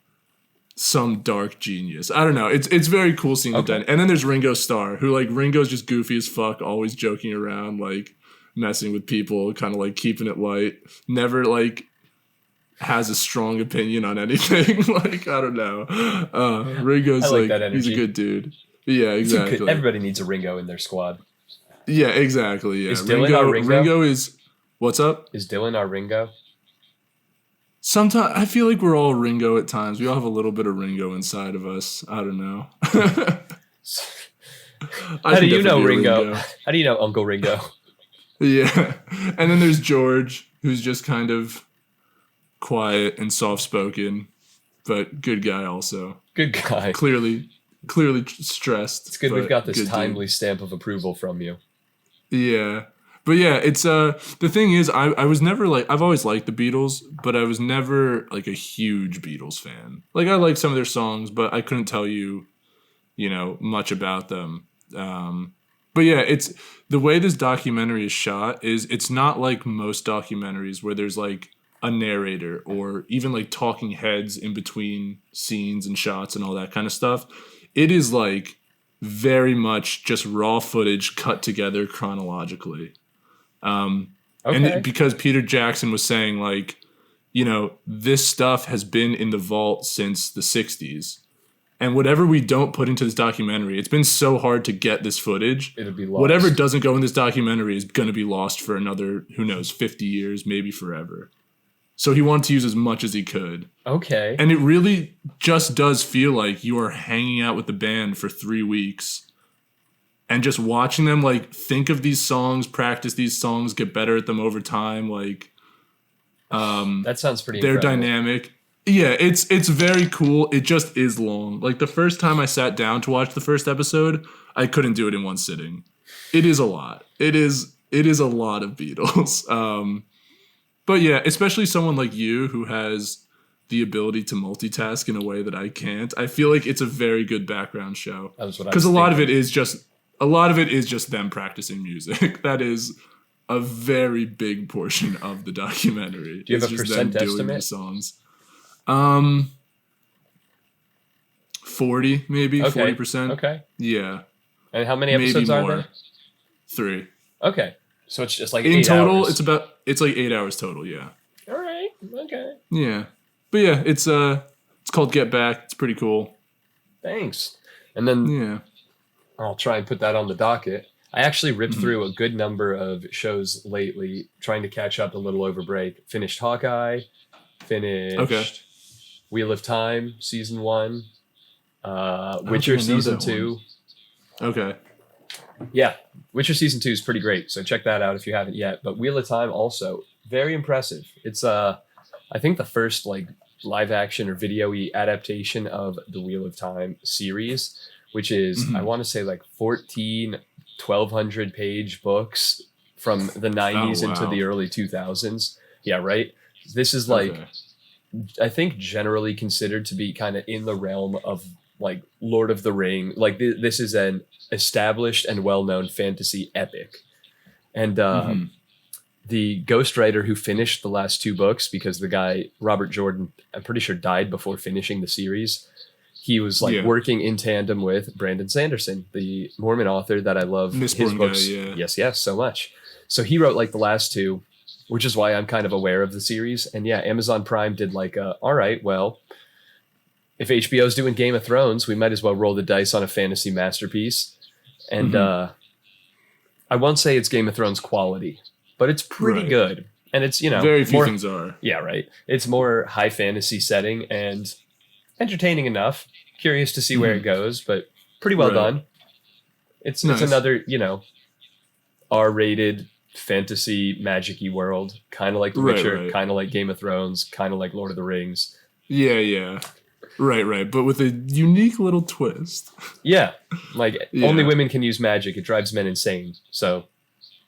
some dark genius. I don't know. It's very cool seeing the dynamic. And then there's Ringo Starr, who like Ringo's just goofy as fuck, always joking around, like messing with people, kind of like keeping it light. Never like has a strong opinion on anything. Like I don't know. Ringo's like he's a good dude. Yeah, exactly. Everybody needs a Ringo in their squad. Yeah, exactly. Yeah. Is Dylan our Ringo? Ringo is what's up? Is Dylan our Ringo? Sometimes I feel like we're all Ringo at times. We all have a little bit of Ringo inside of us. I don't know. How do you know Ringo? How do you know Uncle Ringo? Yeah. And then there's George, who's just kind of quiet and soft-spoken, but good guy also. Good guy. Clearly stressed. It's good we've got this timely stamp of approval from you. Yeah. But yeah, it's the thing is I was never like I've always liked the Beatles, but I was never like a huge Beatles fan. Like I like some of their songs, but I couldn't tell you, much about them. But yeah, it's the way this documentary is shot is it's not like most documentaries where there's like a narrator or even like talking heads in between scenes and shots and all that kind of stuff. It is like very much just raw footage cut together chronologically. And because Peter Jackson was saying like, this stuff has been in the vault since the 60s. And whatever we don't put into this documentary, it's been so hard to get this footage. It'll be lost. Whatever doesn't go in this documentary is going to be lost for another, who knows, 50 years, maybe forever. So he wanted to use as much as he could. Okay. And it really just does feel like you are hanging out with the band for 3 weeks and just watching them like think of these songs, practice these songs, get better at them over time. Like, that sounds pretty they're incredible. Dynamic. Yeah, it's very cool. It just is long. Like the first time I sat down to watch the first episode, I couldn't do it in one sitting. It is a lot. It is a lot of Beatles. But yeah, especially someone like you who has the ability to multitask in a way that I can't. I feel like it's a very good background show. Because a lot of it is just them practicing music. That is a very big portion of the documentary. Do you have a percent estimate? Songs. 40 maybe, okay. 40%. Okay. Yeah. And how many episodes are there? 3. Okay. So it's just like in 8 total, hours. it's like 8 hours total, yeah. All right. Okay. Yeah. But yeah, it's called Get Back. It's pretty cool. Thanks. And then I'll try and put that on the docket. I actually ripped through a good number of shows lately, trying to catch up a little over break. Finished Hawkeye. Finished Wheel of Time season 1. Witcher season 2. Okay. Yeah, Witcher season 2 is pretty great, so check that out if you haven't yet. But Wheel of Time also very impressive. It's I think the first like live action or video-y adaptation of the Wheel of Time series, which is I want to say like 14 1,200 page books from the 90s into the early 2000s. Yeah, right. This is like, I think generally considered to be kind of in the realm of like Lord of the Ring. Like this is an established and well-known fantasy epic. And the ghostwriter who finished the last 2 books, because the guy, Robert Jordan, I'm pretty sure died before finishing the series. He was like working in tandem with Brandon Sanderson, the Mormon author that I love. His books. Guy, yes, so much. So he wrote like the last 2, which is why I'm kind of aware of the series. And yeah, Amazon Prime did like, all right, well, if HBO's doing Game of Thrones, we might as well roll the dice on a fantasy masterpiece. And I won't say it's Game of Thrones quality, but it's pretty good. And it's, very few things are. Yeah, right. It's more high fantasy setting and entertaining enough. Curious to see where it goes, but pretty well done. It's another, R-rated fantasy magic-y world, kind of like The Witcher, kind of like Game of Thrones, kind of like Lord of the Rings. Yeah. Right. But with a unique little twist. Yeah. Like only women can use magic. It drives men insane. So.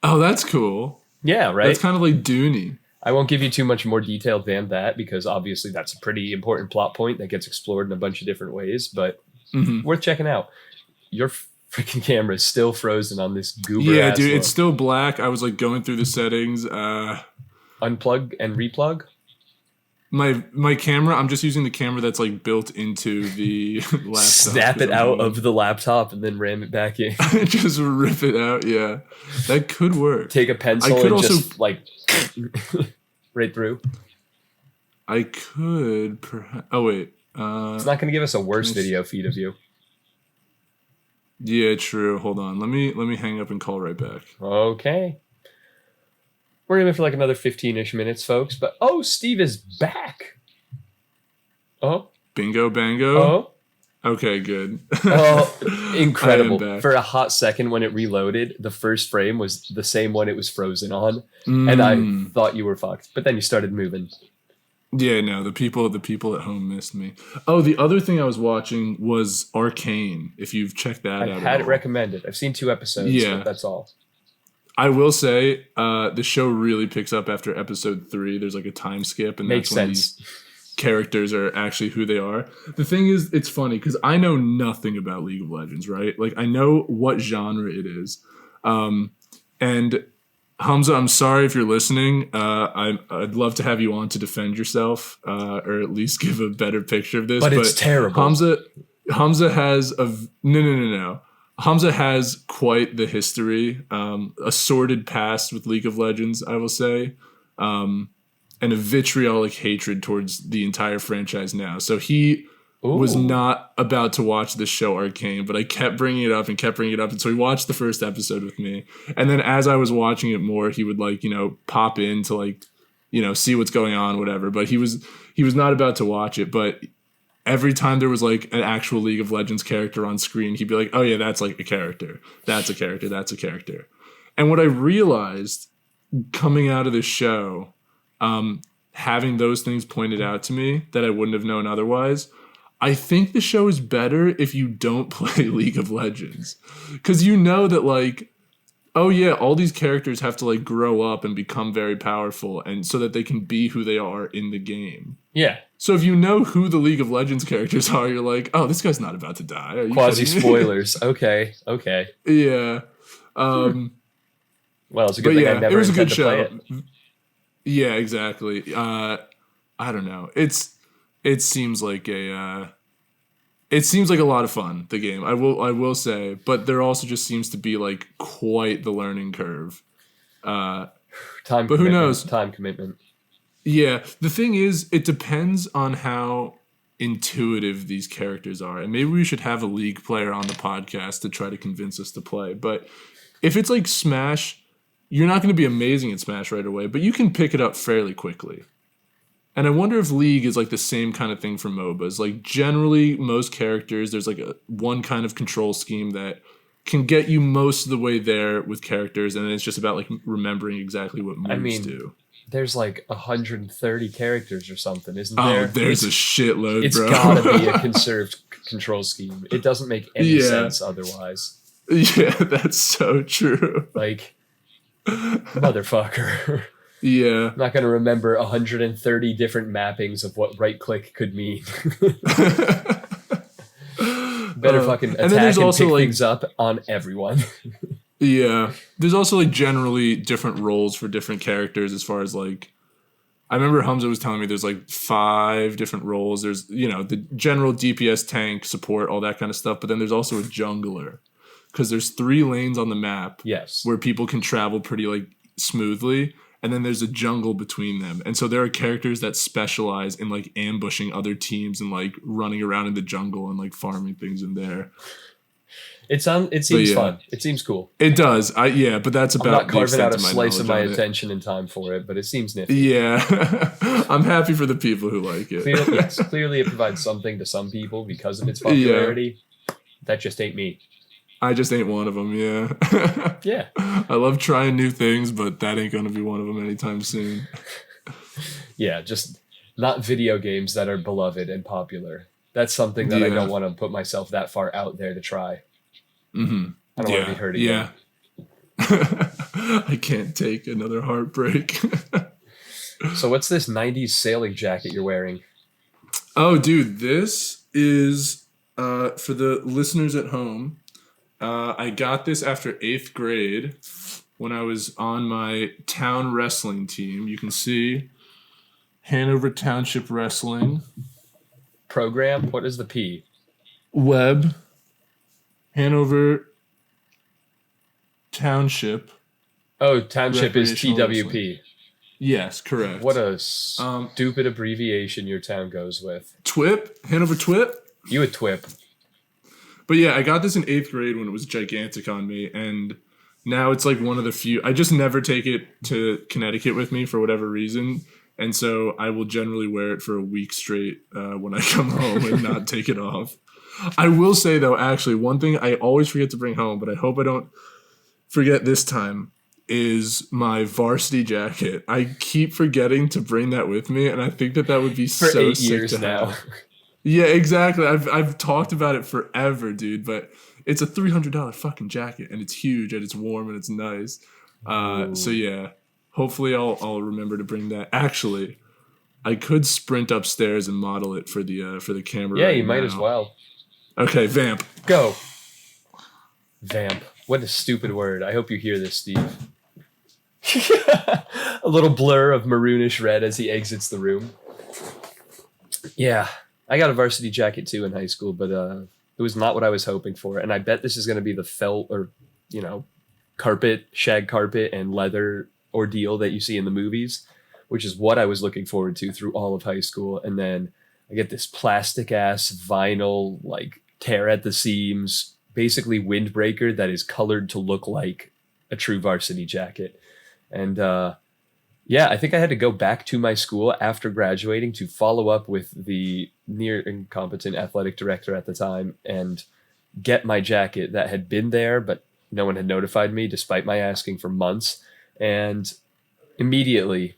Oh, that's cool. Yeah, right. That's kind of like Dooney. I won't give you too much more detail than that because obviously that's a pretty important plot point that gets explored in a bunch of different ways, but worth checking out. Your freaking camera is still frozen on this goober ass dude, look. It's still black. I was like going through the settings. Unplug and replug? My camera, I'm just using the camera that's like built into the laptop. Snap it out of the laptop and then ram it back in. Just rip it out, yeah. That could work. Take a pencil and also, just like right through. I could perhaps. Oh wait. It's not going to give us a worse video feed of you. Yeah, true. Hold on. Let me hang up and call right back. Okay. We're going to for like another 15-ish minutes, folks. But Steve is back. Oh. Bingo bango. Oh. Okay, good. Oh, incredible. For a hot second when it reloaded, the first frame was the same one it was frozen on. And I thought you were fucked. But then you started moving. Yeah, no, the people at home missed me. Oh, the other thing I was watching was Arcane, if you've checked that out. I've had it recommended. I've seen 2 episodes, but that's all. I will say the show really picks up after episode 3. There's like a time skip, and Makes that's when sense. These characters are actually who they are. The thing is, it's funny because I know nothing about League of Legends, right? Like I know what genre it is, and Hamza, I'm sorry if you're listening. I'd love to have you on to defend yourself, or at least give a better picture of this. But it's terrible. Hamza has no. Hamza has quite the history, a sordid past with League of Legends, I will say, and a vitriolic hatred towards the entire franchise now. So he was not about to watch this show Arcane, but I kept bringing it up. And so he watched the first episode with me. And then as I was watching it more, he would pop in to see what's going on, whatever. But he was not about to watch it, but every time there was like an actual League of Legends character on screen, he'd be like, oh yeah, that's like a character. That's a character. That's a character. And what I realized coming out of this show, having those things pointed out to me that I wouldn't have known otherwise, I think the show is better if you don't play League of Legends. Because you know that oh yeah, all these characters have to grow up and become very powerful and so that they can be who they are in the game. Yeah. So if you know who the League of Legends characters are, you're like, oh, this guy's not about to die. Quasi spoilers. Okay. Yeah. Well, it's a good thing I never it was a good show. Play it. Yeah, exactly. I don't know. It seems like a lot of fun, the game. I will say, but there also just seems to be quite the learning curve. But who knows? Time commitment. Yeah, the thing is, it depends on how intuitive these characters are, and maybe we should have a League player on the podcast to try to convince us to play. But if it's like Smash, you're not going to be amazing at Smash right away, but you can pick it up fairly quickly. And I wonder if League is the same kind of thing for MOBAs. Generally, most characters, there's one kind of control scheme that can get you most of the way there with characters, and then it's just about remembering exactly what moves do. There's 130 characters or something, isn't there? Oh, there's a shitload, bro. It's gotta be a conserved control scheme. It doesn't make any sense otherwise. Yeah, that's so true. Like, motherfucker. Yeah. I'm not going to remember 130 different mappings of what right click could mean. Better fucking attack and pick things up on everyone. Yeah. There's also like generally different roles for different characters as far as like, I remember Hamza was telling me there's like 5 different roles. There's, you know, the general DPS, tank, support, all that kind of stuff. But then there's also a jungler because there's 3 lanes on the map. Yes. Where people can travel pretty like smoothly. And then there's a jungle between them. And so there are characters that specialize in like ambushing other teams and like running around in the jungle and like farming things in there. It seems fun. It seems cool. It does. But that's about. I'm not carving out a slice of my attention and time for it, but it seems nifty. Yeah. I'm happy for the people who like it. Clearly it provides something to some people because of its popularity. Yeah. That just ain't me. I just ain't one of them, yeah. Yeah. I love trying new things, but that ain't going to be one of them anytime soon. Yeah, just not video games that are beloved and popular. That's something that I don't want to put myself that far out there to try. Mm-hmm. I don't want to be hurt again. Yeah. I can't take another heartbreak. So what's this 90s sailing jacket you're wearing? Oh, dude, this is, for the listeners at home, I got this after 8th grade when I was on my town wrestling team. You can see Hanover Township Wrestling. Program? What is the P? Webb. Hanover Township. Oh, Township is TWP. Wrestling. Yes, correct. What a stupid abbreviation your town goes with. TWP? Hanover TWP? You a TWP. But yeah, I got this in 8th grade when it was gigantic on me, and now it's like one of the few. I just never take it to Connecticut with me for whatever reason, and so I will generally wear it for a week straight when I come home and not take it off. I will say, though, actually, one thing I always forget to bring home, but I hope I don't forget this time, is my varsity jacket. I keep forgetting to bring that with me, and I think that would be for so 8 sick years to now. have. Yeah, exactly. I've talked about it forever, dude, but it's a $300 fucking jacket, and it's huge, and it's warm, and it's nice. So yeah, hopefully I'll remember to bring that. Actually, I could sprint upstairs and model it for the camera. Yeah, right you might now. as well. Okay, vamp. Go. Vamp. What a stupid word. I hope you hear this, Steve. A little blur of maroonish red as he exits the room. Yeah. I got a varsity jacket too in high school, but it was not what I was hoping for. And I bet this is going to be the felt or, carpet, shag carpet and leather ordeal that you see in the movies, which is what I was looking forward to through all of high school. And then I get this plastic ass vinyl, like tear at the seams, basically windbreaker that is colored to look like a true varsity jacket. And, yeah, I think I had to go back to my school after graduating to follow up with the near incompetent athletic director at the time and get my jacket that had been there, but no one had notified me despite my asking for months, and immediately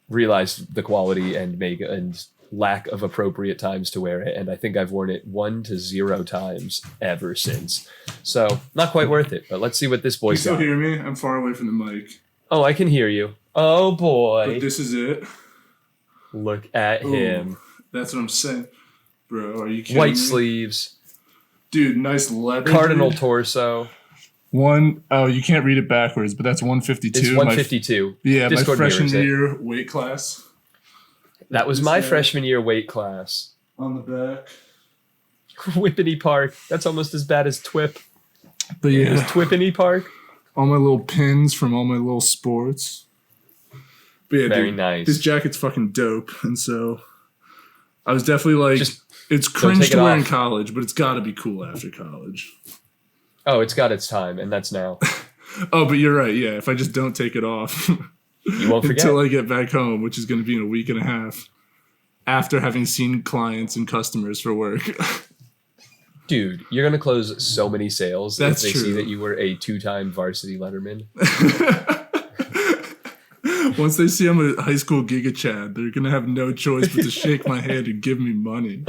realized the quality and lack of appropriate times to wear it. And I think I've worn it 1 to 0 times ever since. So not quite worth it, but let's see what this boy got. You still hear me? I'm far away from the mic. Oh, I can hear you. Oh, boy. But this is it. Look at him. That's what I'm saying. Bro, are you kidding White me? Sleeves. Dude, nice leather. Cardinal torso. You can't read it backwards, but that's 152. It's 152. My freshman year weight class. That was my freshman year weight class. On the back. Whippany Park. That's almost as bad as TWIP. But yeah. It was Twippany Park. All my little pins from all my little sports. But yeah, very dude, nice. This jacket's fucking dope. And so I was definitely like, it's cringe to it wear off. in college, but it's got to be cool after college. Oh, it's got its time, and that's now. Oh, but you're right. Yeah, if I just don't take it off You won't forget. until I get back home, which is going to be in a week and a half after having seen clients and customers for work. Dude, you're going to close so many sales That's if they true. see that you were a 2-time varsity letterman. Once they see I'm a high school GigaChad, they're going to have no choice but to shake my hand and give me money.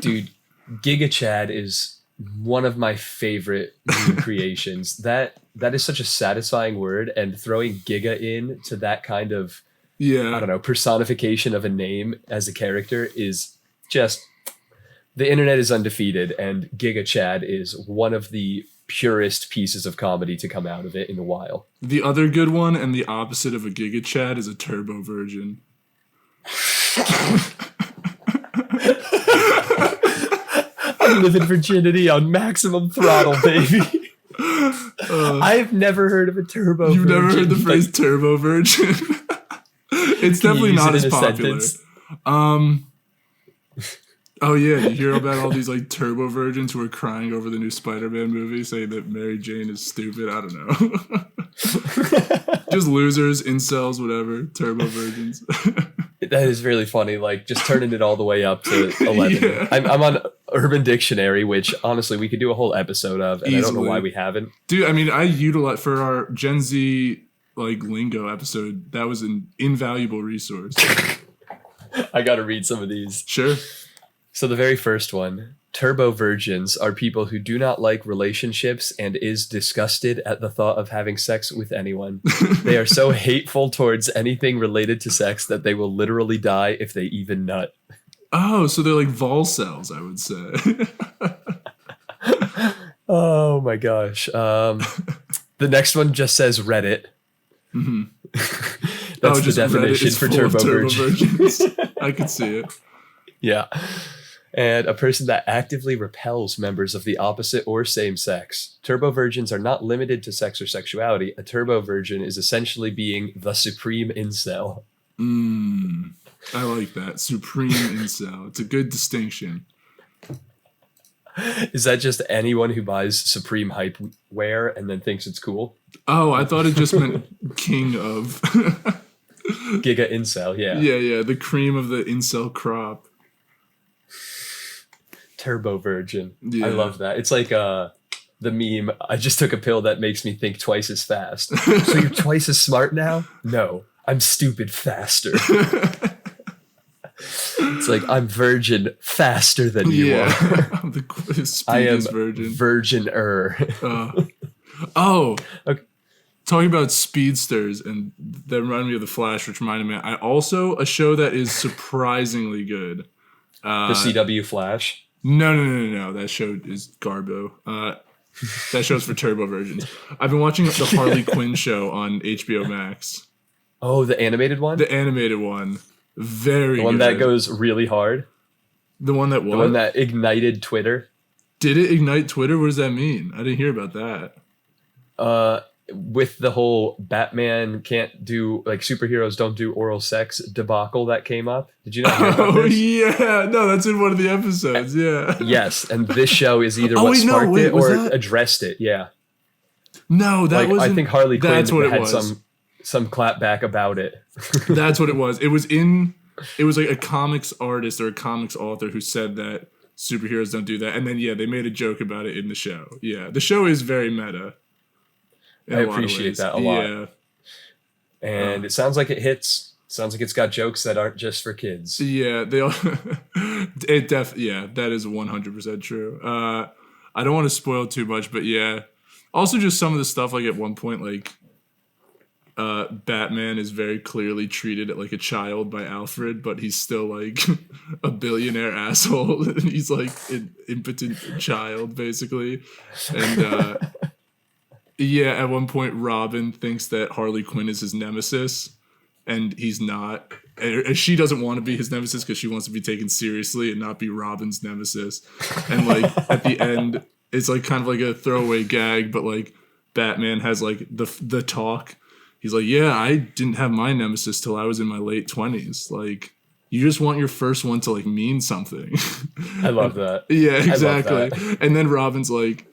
Dude, GigaChad is one of my favorite meme creations. That is such a satisfying word, and throwing Giga in to that kind of, Yeah. I don't know, personification of a name as a character is just, the internet is undefeated, and GigaChad is one of the purest pieces of comedy to come out of it in a while. The other good one, and the opposite of a GigaChad, is a turbo virgin. I'm living virginity on maximum throttle, baby. I've never heard of a turbo You've virgin. never heard the phrase turbo virgin? It's definitely not as popular. Oh yeah, you hear about all these like turbo virgins who are crying over the new Spider-Man movie, saying that Mary Jane is stupid. I don't know. Just losers, incels, whatever. Turbo virgins. That is really funny. Like, just turning it all the way up to 11. Yeah. I'm on Urban Dictionary, which honestly we could do a whole episode of, and easily. I don't know why we haven't. Dude, I mean, I utilize for our Gen Z like lingo episode. That was an invaluable resource. I got to read some of these. Sure. So the very first one, turbo virgins are people who do not like relationships and is disgusted at the thought of having sex with anyone. They are so hateful towards anything related to sex that they will literally die if they even nut. Oh, so they're like vol cells, I would say. Oh my gosh. The next one just says Reddit. Mm-hmm. That's the definition for turbo virgins. I could see it. Yeah. And a person that actively repels members of the opposite or same sex. Turbo virgins are not limited to sex or sexuality. A turbo virgin is essentially being the supreme incel. I like that. Supreme incel. It's a good distinction. Is that just anyone who buys Supreme hype wear and then thinks it's cool? Oh, I thought it just meant king of. Giga incel, yeah. Yeah, the cream of the incel crop. Turbo virgin. Yeah. I love that. It's like the meme, I just took a pill that makes me think twice as fast. So you're twice as smart now? No, I'm stupid faster. It's like, I'm virgin faster than you are. I'm the speediest I am virgin. Virgin-er. Okay. Talking about speedsters, and that reminded me of The Flash, which reminded me, a show that is surprisingly good. The CW Flash? No. That show is Garbo. That show's for turbo virgins. I've been watching the Harley Quinn show on HBO Max. Oh, the animated one? The animated one. Very good. The one that goes really hard? The one that what? The one that ignited Twitter? Did it ignite Twitter? What does that mean? I didn't hear about that. With the whole Batman can't do, like, superheroes don't do oral sex debacle that came up. Did you not hear about this? Yeah. No, that's in one of the episodes. Yeah. Yes, and this show is either what sparked it or addressed it. Yeah. No, that was. I think Harley Quinn had was. some clapback about it. That's what it was. It was like a comics artist or a comics author who said that superheroes don't do that, and then they made a joke about it in the show. Yeah, the show is very meta. I appreciate that a lot. Yeah. And it sounds like it hits. Sounds like it's got jokes that aren't just for kids. Yeah, they all. That is 100% true. I don't want to spoil too much, but yeah. Also, just some of the stuff, like at one point, like Batman is very clearly treated like a child by Alfred, but he's still like a billionaire asshole. And he's like an impotent child, basically. And at one point, Robin thinks that Harley Quinn is his nemesis, and he's not. And she doesn't want to be his nemesis because she wants to be taken seriously and not be Robin's nemesis. And like at the end, it's like kind of like a throwaway gag, but like Batman has like the talk. He's like, yeah, I didn't have my nemesis till I was in my late 20s. Like, you just want your first one to like mean something. I love that. Yeah, exactly. And then Robin's like,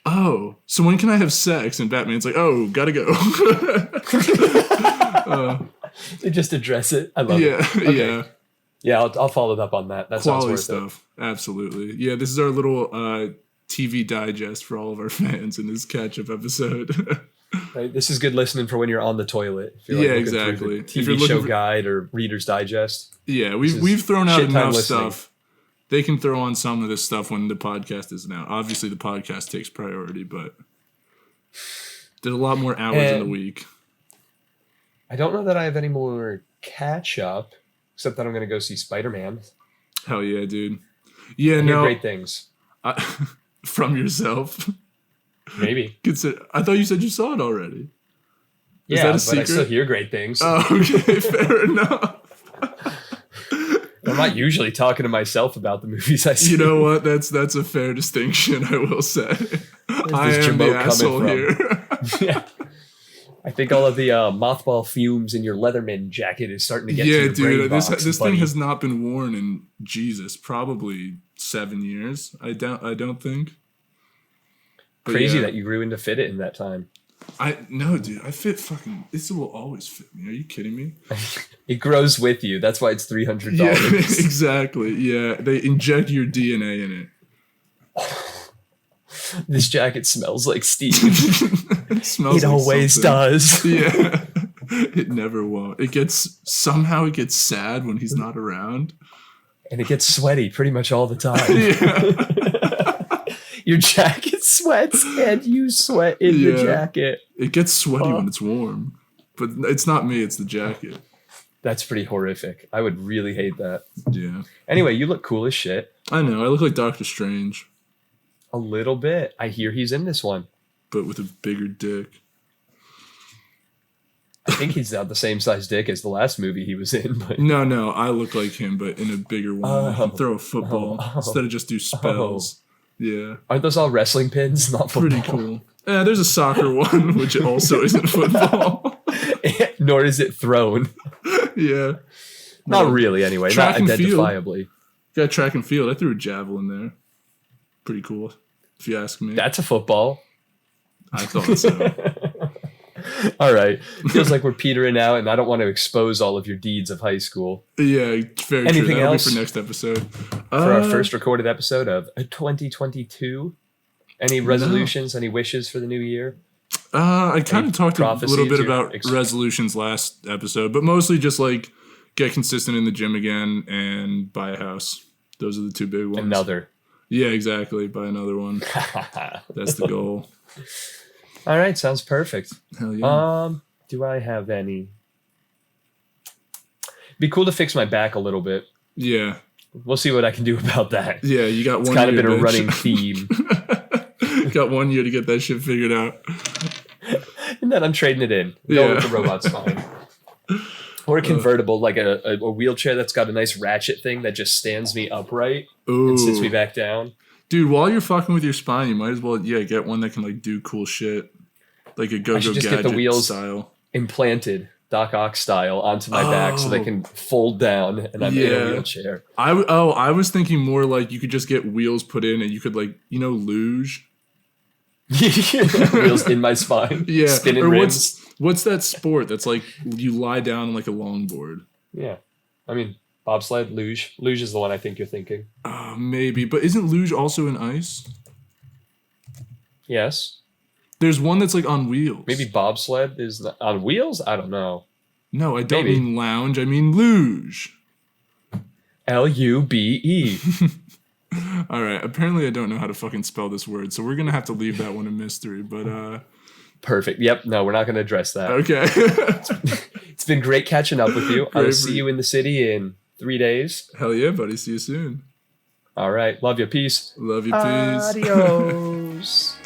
oh, so when can I have sex? And Batman's like, oh, gotta go. They just address it. I love it. Okay. Yeah, I'll follow up on that. That quality sounds worth stuff. It. Absolutely. Yeah, this is our little TV digest for all of our fans in this catch-up episode. Right? This is good listening for when you're on the toilet. If you're exactly. TV show guide or Reader's Digest. Yeah, we've thrown out enough stuff they can throw on some of this stuff when the podcast isn't out. Obviously, the podcast takes priority, but there's a lot more hours in the week. I don't know that I have any more catch up, except that I'm going to go see Spider-Man. Hell yeah, dude. Yeah, I no. hear great things. From yourself? Maybe. I thought you said you saw it already. Is that a secret? I still hear great things. Oh, okay, fair enough. I'm not usually talking to myself about the movies I see. You know what? That's a fair distinction, I will say. I am the asshole here. Yeah. I think all of the mothball fumes in your Leatherman jacket is starting to get to your brain box, this thing has not been worn in Jesus, probably 7 years. I don't think. But crazy that you grew into fit it in that time. No, dude. I fit fucking. This will always fit me. Are you kidding me? It grows with you. That's why it's $300. Yeah, exactly. Yeah, they inject your DNA in it. This jacket smells like Steve. It always does. Yeah. It never won't. It gets sad when he's not around. And it gets sweaty pretty much all the time. Yeah. Your jacket sweats and you sweat in your jacket. It gets sweaty when it's warm. But it's not me, it's the jacket. That's pretty horrific. I would really hate that. Yeah. Anyway, you look cool as shit. I know. I look like Doctor Strange. A little bit. I hear he's in this one. But with a bigger dick. I think he's not the same size dick as the last movie he was in. But No, I look like him, but in a bigger one. I can throw a football instead of just do spells. Yeah. Aren't those all wrestling pins? Not football. Pretty cool. Yeah, there's a soccer one, which also isn't football. Nor is it thrown. Yeah. Not really, anyway. Not identifiably. Field. Got track and field. I threw a javelin there. Pretty cool, if you ask me. That's a football. I thought so. All right. Feels like we're petering out, and I don't want to expose all of your deeds of high school. Yeah, very Anything true. That'll else be for next episode. For our first recorded episode of 2022. Any resolutions, any wishes for the new year? I kind of talked a little bit about resolutions last episode, but mostly just like get consistent in the gym again and buy a house. Those are the two big ones. Another. Yeah, exactly. Buy another one. That's the goal. All right, sounds perfect. Hell yeah. Do I have any? Be cool to fix my back a little bit. Yeah. We'll see what I can do about that. Yeah, you got one. It's kind of been a running theme. Got 1 year to get that shit figured out. And then I'm trading it in. Go with the robot spine. Or a convertible, like a wheelchair that's got a nice ratchet thing that just stands me upright and sits me back down. Dude, while you're fucking with your spine, you might as well get one that can like do cool shit. Like a go-go gadget get the wheels style. Implanted, Doc Ock style, onto my back so they can fold down and I'm in a wheelchair. I was thinking more like you could just get wheels put in and you could like, luge. Wheels in my spine. Yeah. Spinning rims. What's that sport that's like you lie down on like a longboard? Yeah. I mean, bobsled, luge. Luge is the one I think you're thinking. Maybe. But isn't luge also in ice? Yes. There's one that's like on wheels. Maybe bobsled is on wheels? I don't know. No, I don't mean lounge. I mean luge. Lube. All right. Apparently, I don't know how to fucking spell this word, so we're gonna have to leave that one a mystery. But perfect. Yep. No, we're not gonna address that. Okay. It's been great catching up with you. I'll see you in the city in 3 days. Hell yeah, buddy. See you soon. All right. Love you. Peace. Love you. Peace. Adios.